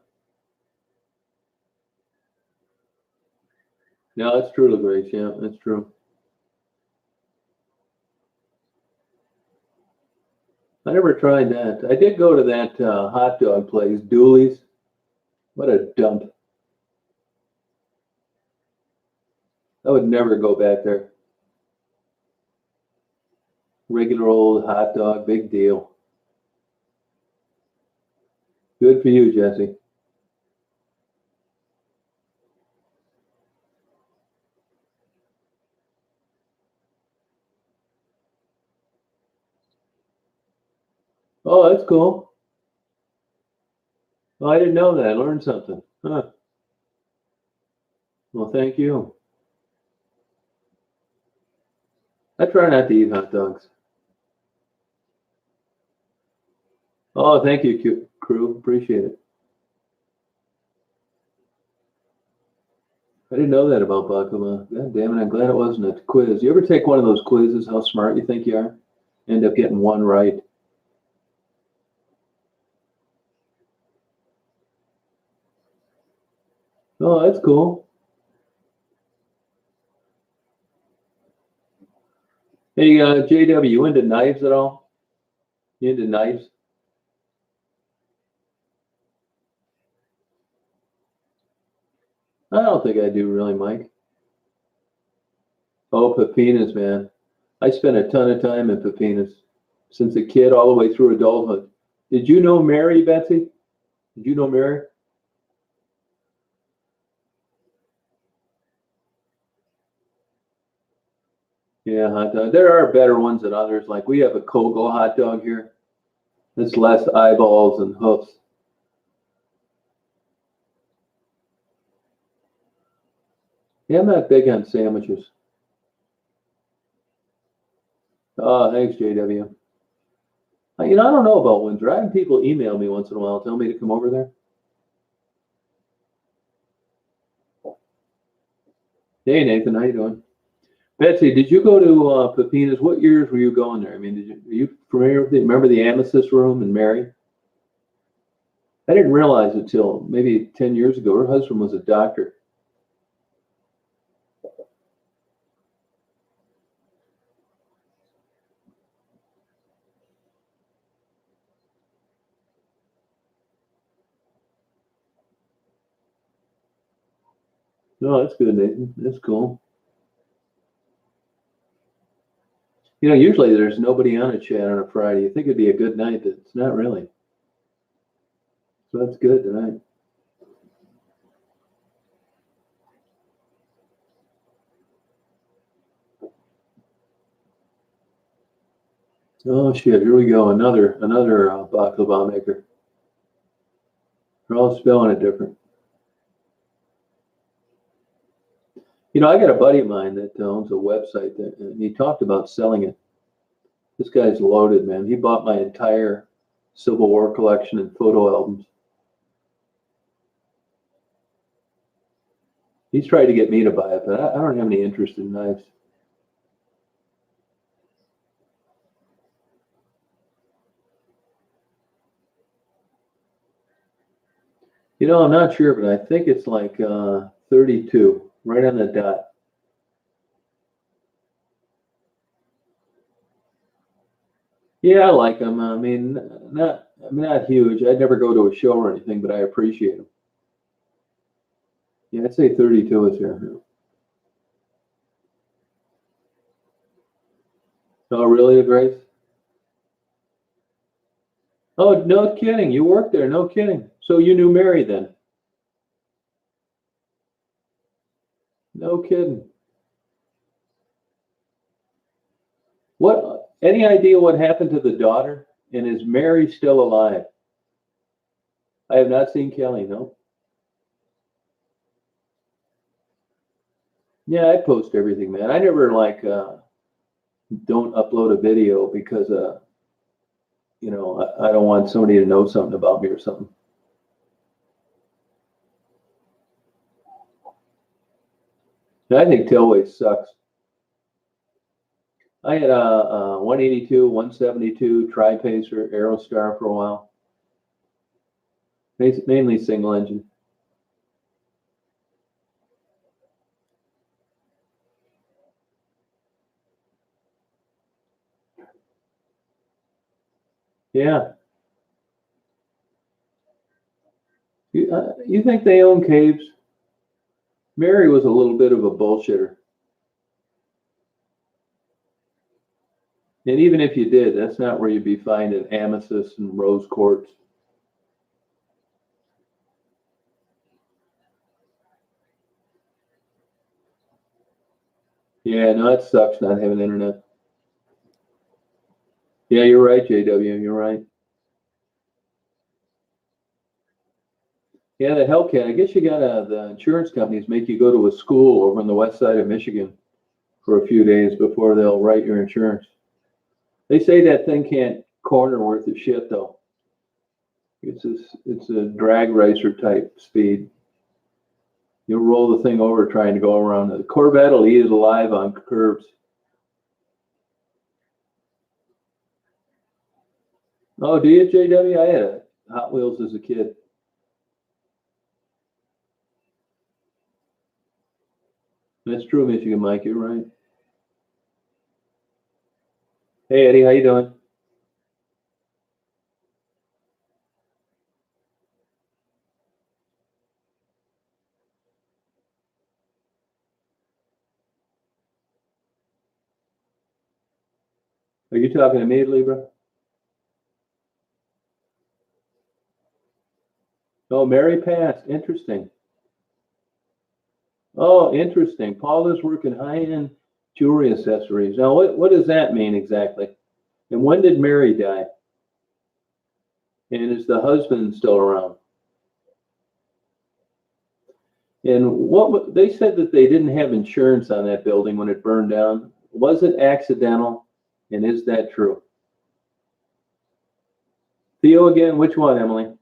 No, that's true, LaGrace. Yeah, that's true. I never tried that. I did go to that hot dog place, Dooley's. What a dump. I would never go back there. Regular old hot dog, big deal. Good for you, Jesse. Oh, that's cool. Oh, I didn't know that. I learned something. Huh. Well, thank you. I try not to eat hot dogs. Oh, thank you, crew. Appreciate it. I didn't know that about baklava. God damn it! I'm glad it wasn't a quiz. You ever take one of those quizzes? How smart you think you are? End up getting one right. Oh, that's cool. Hey, JW, you into knives at all? You into knives? I don't think I do really, Mike. Oh, Pepinas, man. I spent a ton of time in Pepinas since a kid all the way through adulthood. Did you know Mary, Betsy? Did you know Mary? Yeah, hot dog. There are better ones than others. Like we have a Kogel hot dog here. It's less eyeballs and hoofs. Yeah, I'm not big on sandwiches. Oh, thanks, JW. I don't know about Windsor. I have people email me once in a while, tell me to come over there. Hey, Nathan, how you doing? Betsy, did you go to Pepinas? What years were you going there? I mean, are you familiar with it? Remember the Amethyst Room and Mary? I didn't realize it till maybe 10 years ago. Her husband was a doctor. No, that's good, Nathan. That's cool. Usually there's nobody on a chat on a Friday. You think it'd be a good night, but it's not really. So that's good tonight. Oh shit! Here we go. Another baklava maker. They're all spelling it different. I got a buddy of mine that owns a website that and he talked about selling it. This guy's loaded, man. He bought my entire Civil War collection and photo albums. He's tried to get me to buy it, but I don't have any interest in knives. I'm not sure, but I think it's like 32, right on the dot. Yeah, I like them. I mean, not huge. I'd never go to a show or anything, but I appreciate them. Yeah, I'd say 32 is here. Oh, really, Grace? Oh, no kidding. You worked there. No kidding. So you knew Mary then? No kidding. Any idea what happened to the daughter? And is Mary still alive? I have not seen Kelly, no. Yeah, I post everything, man. I never like don't upload a video because I don't want somebody to know something about me or something. I think tailweight sucks. I had a 182, 172 Tri-Pacer Aerostar for a while. Mainly single engine. Yeah. You think they own caves? Mary was a little bit of a bullshitter. And even if you did, that's not where you'd be finding amethyst and rose quartz. Yeah, no, it sucks not having internet. Yeah, you're right, JW. You're right. Yeah, the Hellcat. I guess you got the insurance companies make you go to a school over on the west side of Michigan for a few days before they'll write your insurance. They say that thing can't corner worth of shit though. It's a drag racer type speed. You'll roll the thing over trying to go around. The Corvette will eat it alive on curves. Oh, do you, JW? I had a Hot Wheels as a kid. That's true, Michigan Mike. You're right. Hey, Eddie, how you doing? Are you talking to me, Libra? Oh, Mary passed. Interesting. Oh, interesting. Paula's working high-end jewelry accessories. Now, what does that mean exactly? And when did Mary die? And is the husband still around? And what they said that they didn't have insurance on that building when it burned down. Was it accidental? And is that true? Theo again, which one, Emily?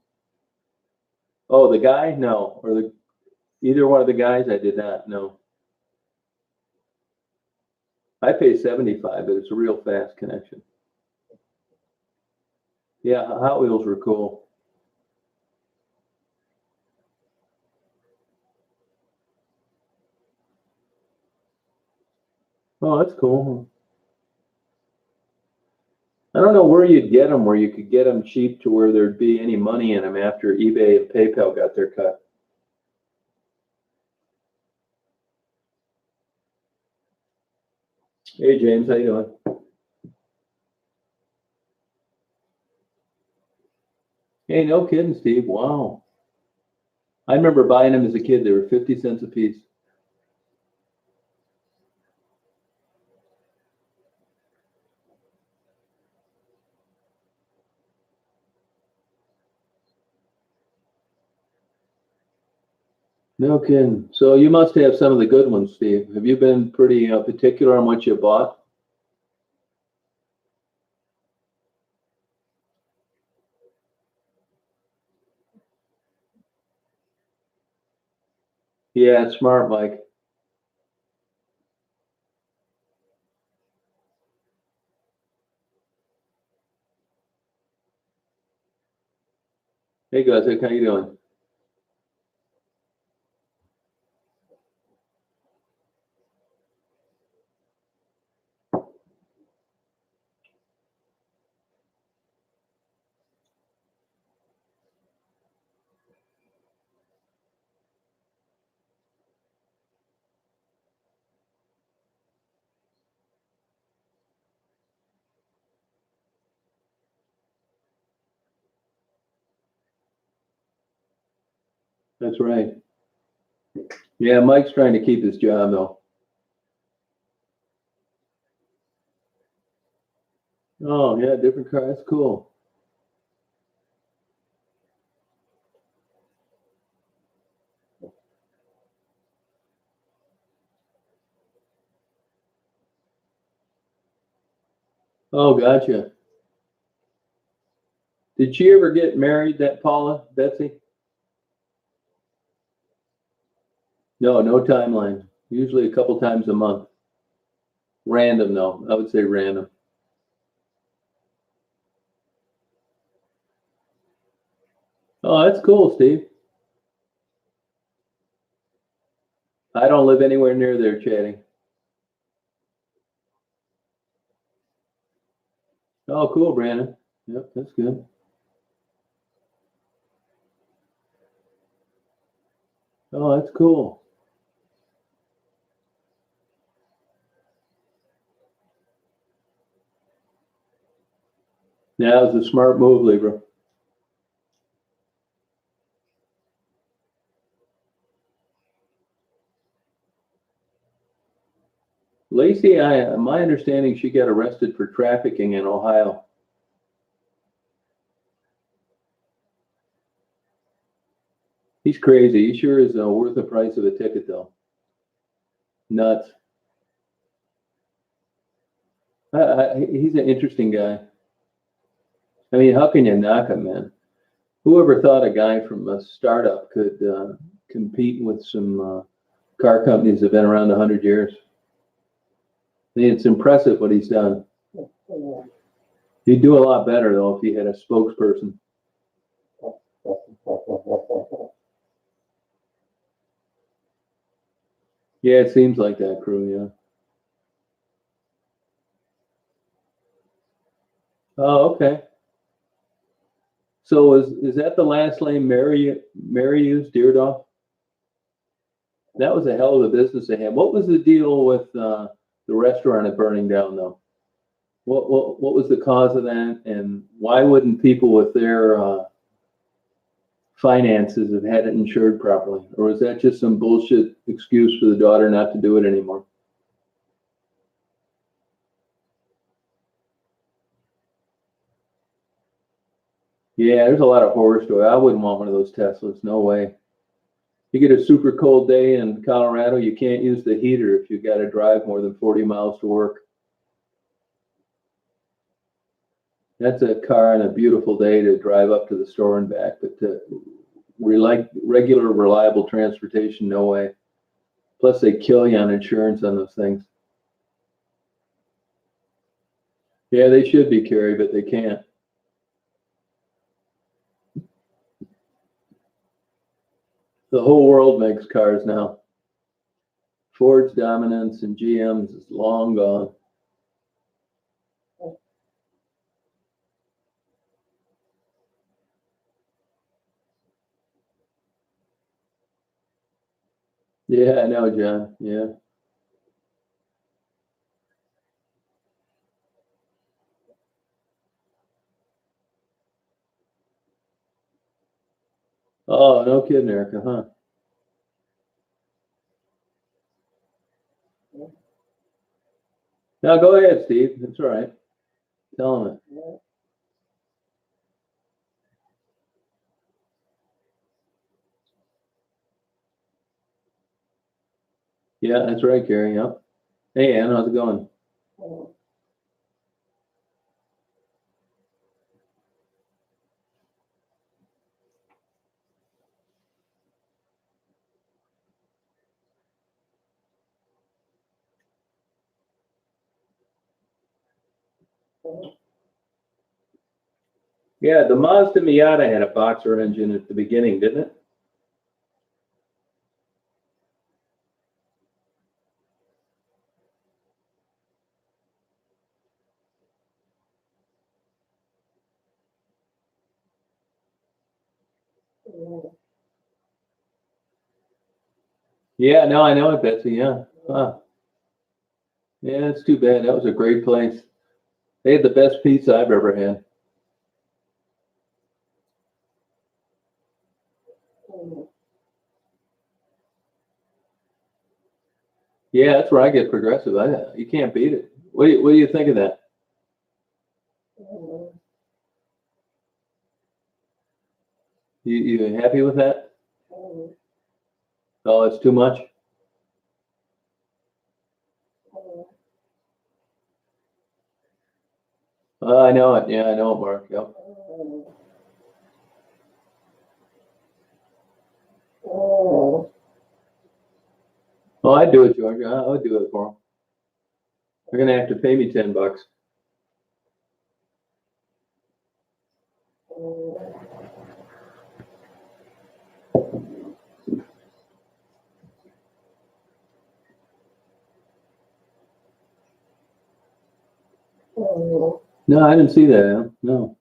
Oh, the guy? No. Or either one of the guys? I did not. No. I pay 75, but it's a real fast connection. Yeah, Hot Wheels were cool. Oh, that's cool. I don't know where you'd get them, where you could get them cheap to where there'd be any money in them after eBay and PayPal got their cut. Hey, James, how you doing? Hey, no kidding, Steve. Wow. I remember buying them as a kid. They were 50 cents a piece. No kidding. So you must have some of the good ones, Steve. Have you been pretty particular on what you bought? Yeah, smart, Mike. Hey, guys, how you doing? That's right. Yeah, Mike's trying to keep his job, though. Oh, yeah, different car. That's cool. Oh, gotcha. Did she ever get married, that Paula, Betsy? No, no timeline. Usually a couple times a month. Random, though. I would say random. Oh, that's cool, Steve. I don't live anywhere near there, chatting. Oh, cool, Brandon. Yep, that's good. Oh, that's cool. Yeah, it was a smart move, Libra. Lacey, my understanding, she got arrested for trafficking in Ohio. He's crazy. He sure is worth the price of a ticket, though. Nuts. He's an interesting guy. I mean, how can you knock him, man? Whoever thought a guy from a startup could compete with some car companies that have been around 100 years? I mean, it's impressive what he's done. He'd do a lot better, though, if he had a spokesperson. Yeah, it seems like that, crew, yeah. Oh, okay. So is that the last name Mary used, Deerdoff? That was a hell of a business they had. What was the deal with the restaurant at burning down, though? What was the cause of that, and why wouldn't people with their finances have had it insured properly? Or was that just some bullshit excuse for the daughter not to do it anymore? Yeah, there's a lot of horror story. I wouldn't want one of those Teslas. No way. You get a super cold day in Colorado, you can't use the heater if you got to drive more than 40 miles to work. That's a car on a beautiful day to drive up to the store and back, but regular, reliable transportation, no way. Plus, they kill you on insurance on those things. Yeah, they should be carried, but they can't. The whole world makes cars now. Ford's dominance and GM's is long gone. Yeah, I know, John. Yeah. Oh, no kidding, Erica, huh? Now go ahead, Steve. That's all right. Tell him it. Yeah, that's right, Gary. Yep. Hey, Ann, how's it going? Yeah, the Mazda Miata had a boxer engine at the beginning, didn't it? Yeah, no, I know it, Betsy. Yeah. Huh. Yeah, it's too bad. That was a great place. They had the best pizza I've ever had. Yeah, that's where I get progressive. You can't beat it. What do you think of that? You happy with that? Oh, it's too much? I know it. Yeah, I know it, Mark. Yep. Oh, I'd do it, George. I would do it for them. They're gonna have to pay me $10. No, I didn't see that. No.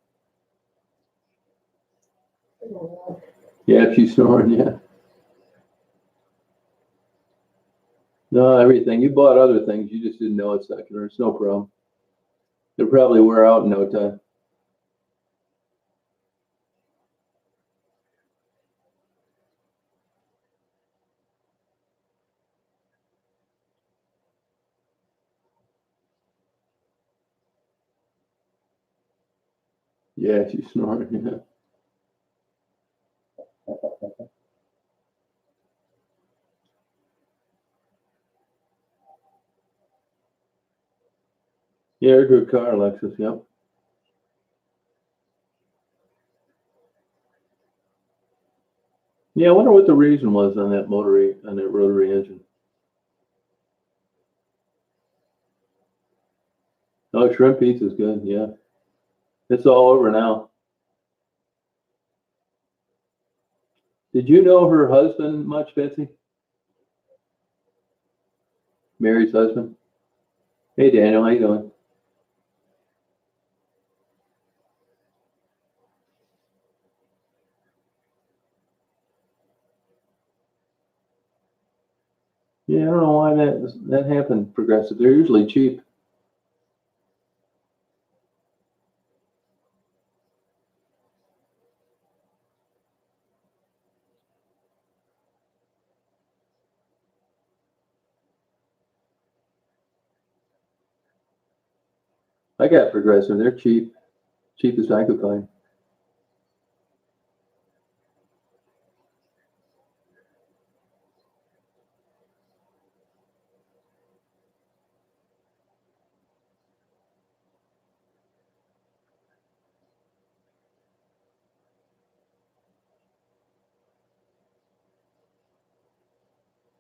Yeah, she's snoring. Yeah. No, everything. You bought other things. You just didn't know it's secular. It's no problem. They'll probably wear out in no time. Yeah, she's snoring. Yeah. Yeah, a good car, Alexis. Yep. Yeah, I wonder what the reason was on that rotary engine. Oh, shrimp pizza is good. Yeah, it's all over now. Did you know her husband much, Betsy? Mary's husband. Hey, Daniel, how you doing? Yeah, I don't know why that happened. Progressive. They're usually cheap. I got Progressive. They're cheap, cheapest I could find.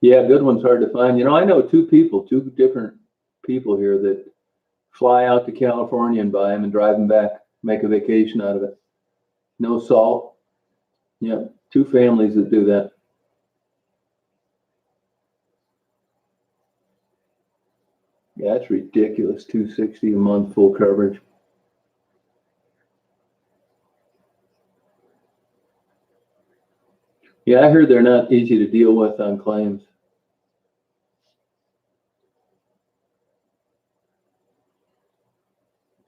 Yeah, good one's hard to find. You know, I know two different people here that fly out to California and buy them and drive them back, make a vacation out of it. No salt. Yeah, two families that do that. Yeah, that's ridiculous. 260 a month full coverage. Yeah, I heard they're not easy to deal with on claims.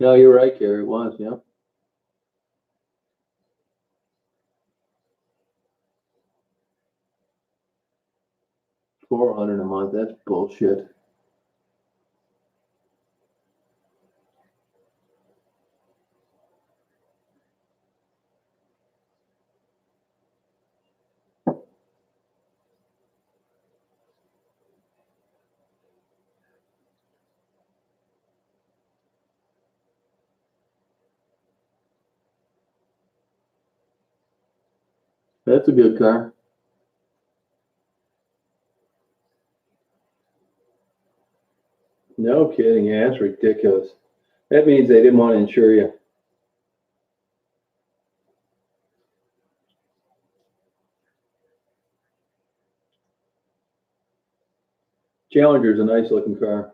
No, you're right, Gary. It was, yeah. 400 a month. That's bullshit. That's a good car. No kidding. Yeah, that's ridiculous. That means they didn't want to insure you. Challenger's a nice looking car.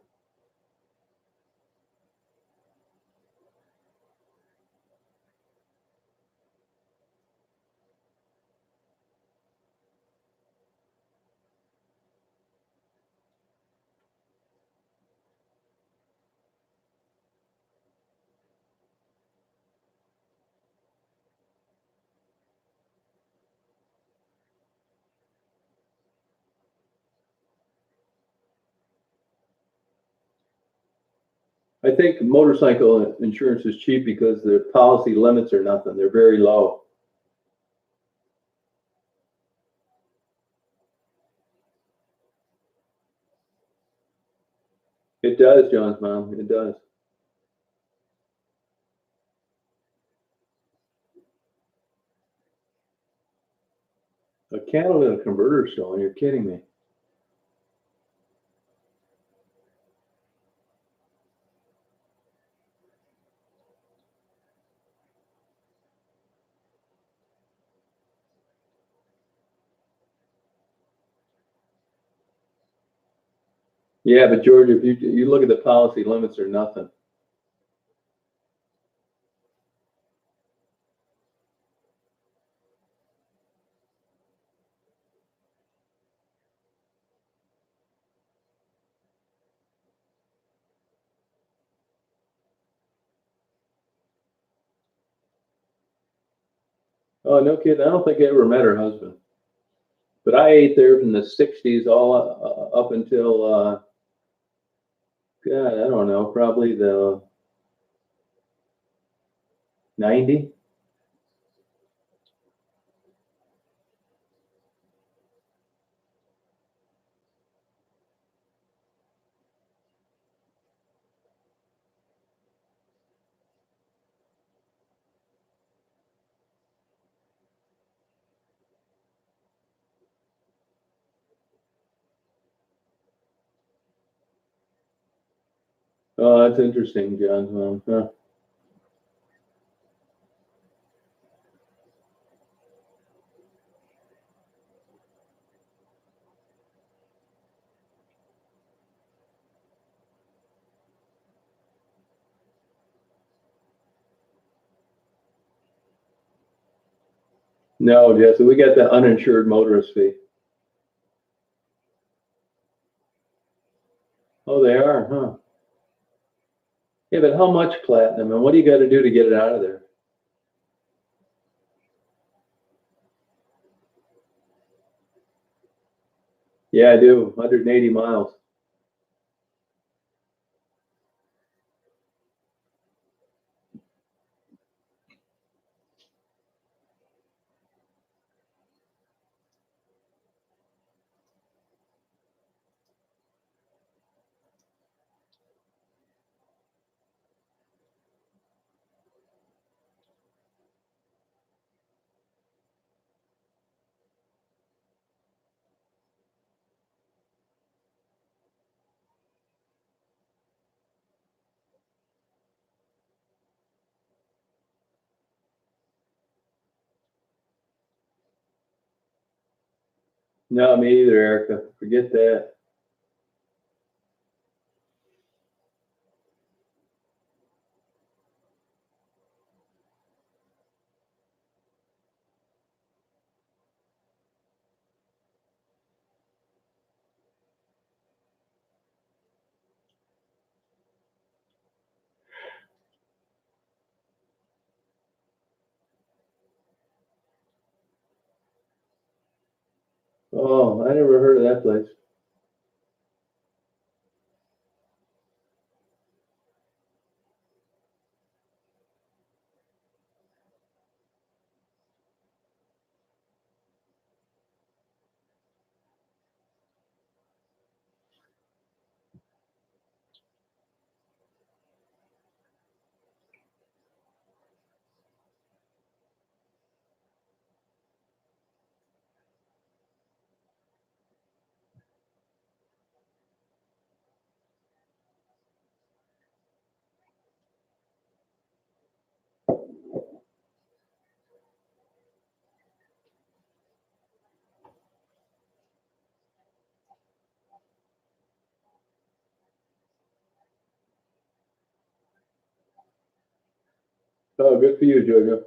I think motorcycle insurance is cheap because the policy limits are nothing. They're very low. It does, John's mom. It does. A catalytic converter stolen? You're kidding me. Yeah, but George, if you look at the policy limits are nothing. Oh, no kidding. I don't think I ever met her husband. But I ate there from the 60s all up until, God, I don't know, probably the 90. Oh, that's interesting, John. Huh. No, Jesse, we got the uninsured motorist fee. Oh, they are, huh? Yeah, but how much platinum and what do you got to do to get it out of there? Yeah, I do. 180 miles. No, me either, Erica. Forget that. Oh, I never heard of that place. Oh, good for you, Jojo.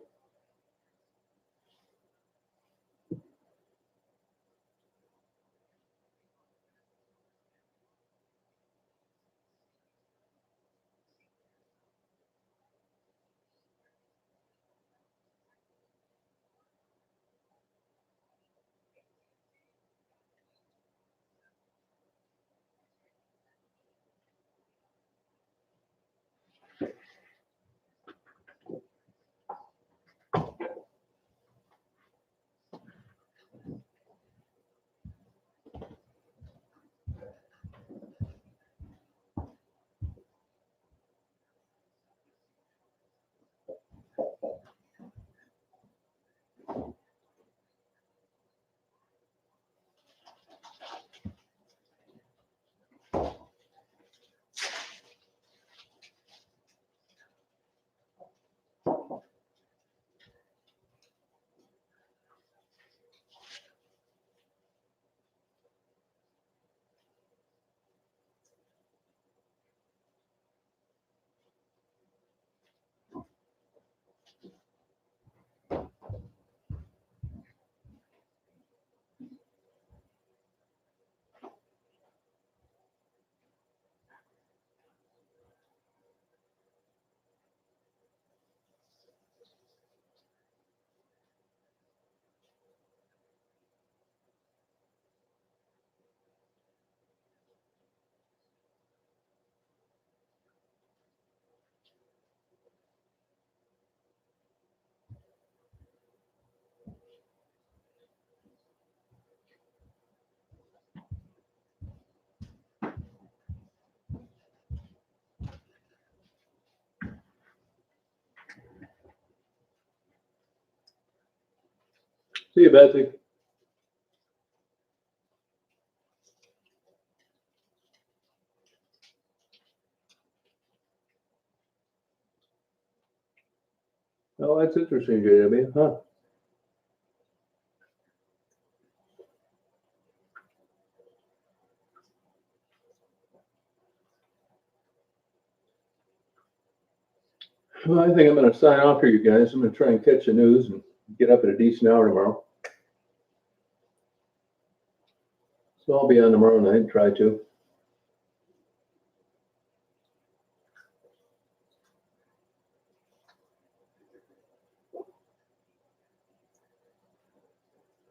See you, Betsy. Oh, that's interesting, JW. Huh? Well, I think I'm going to sign off here, you guys. I'm going to try and catch the news and get up at a decent hour tomorrow. So I'll be on tomorrow night. Try to.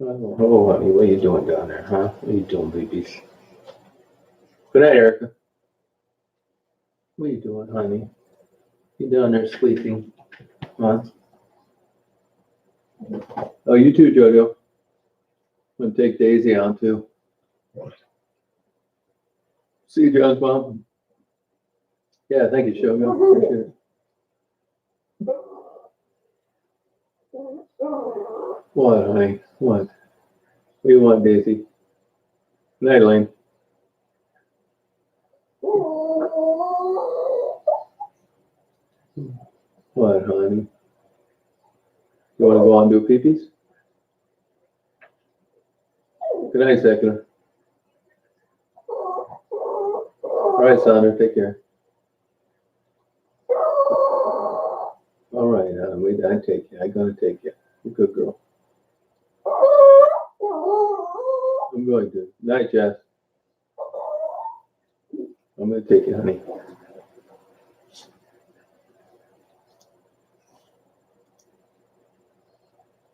Oh, honey, what are you doing down there, huh? What are you doing, babies? Good night, Erica. What are you doing, honey? You down there sleeping, huh? Oh, you too, Jojo. I'm gonna take Daisy on too. See you, John's mom. Yeah, thank you, Shogo. Appreciate it. What, honey? What? What do you want, Daisy? Good night, Elaine. What, honey? You want to go on and do peepees? Good night, Secular. All right, Sandra, take care. All right, wait, I take you. I'm gonna take you. You're a good girl. I'm going to. Night, Jess. I'm gonna take you, honey.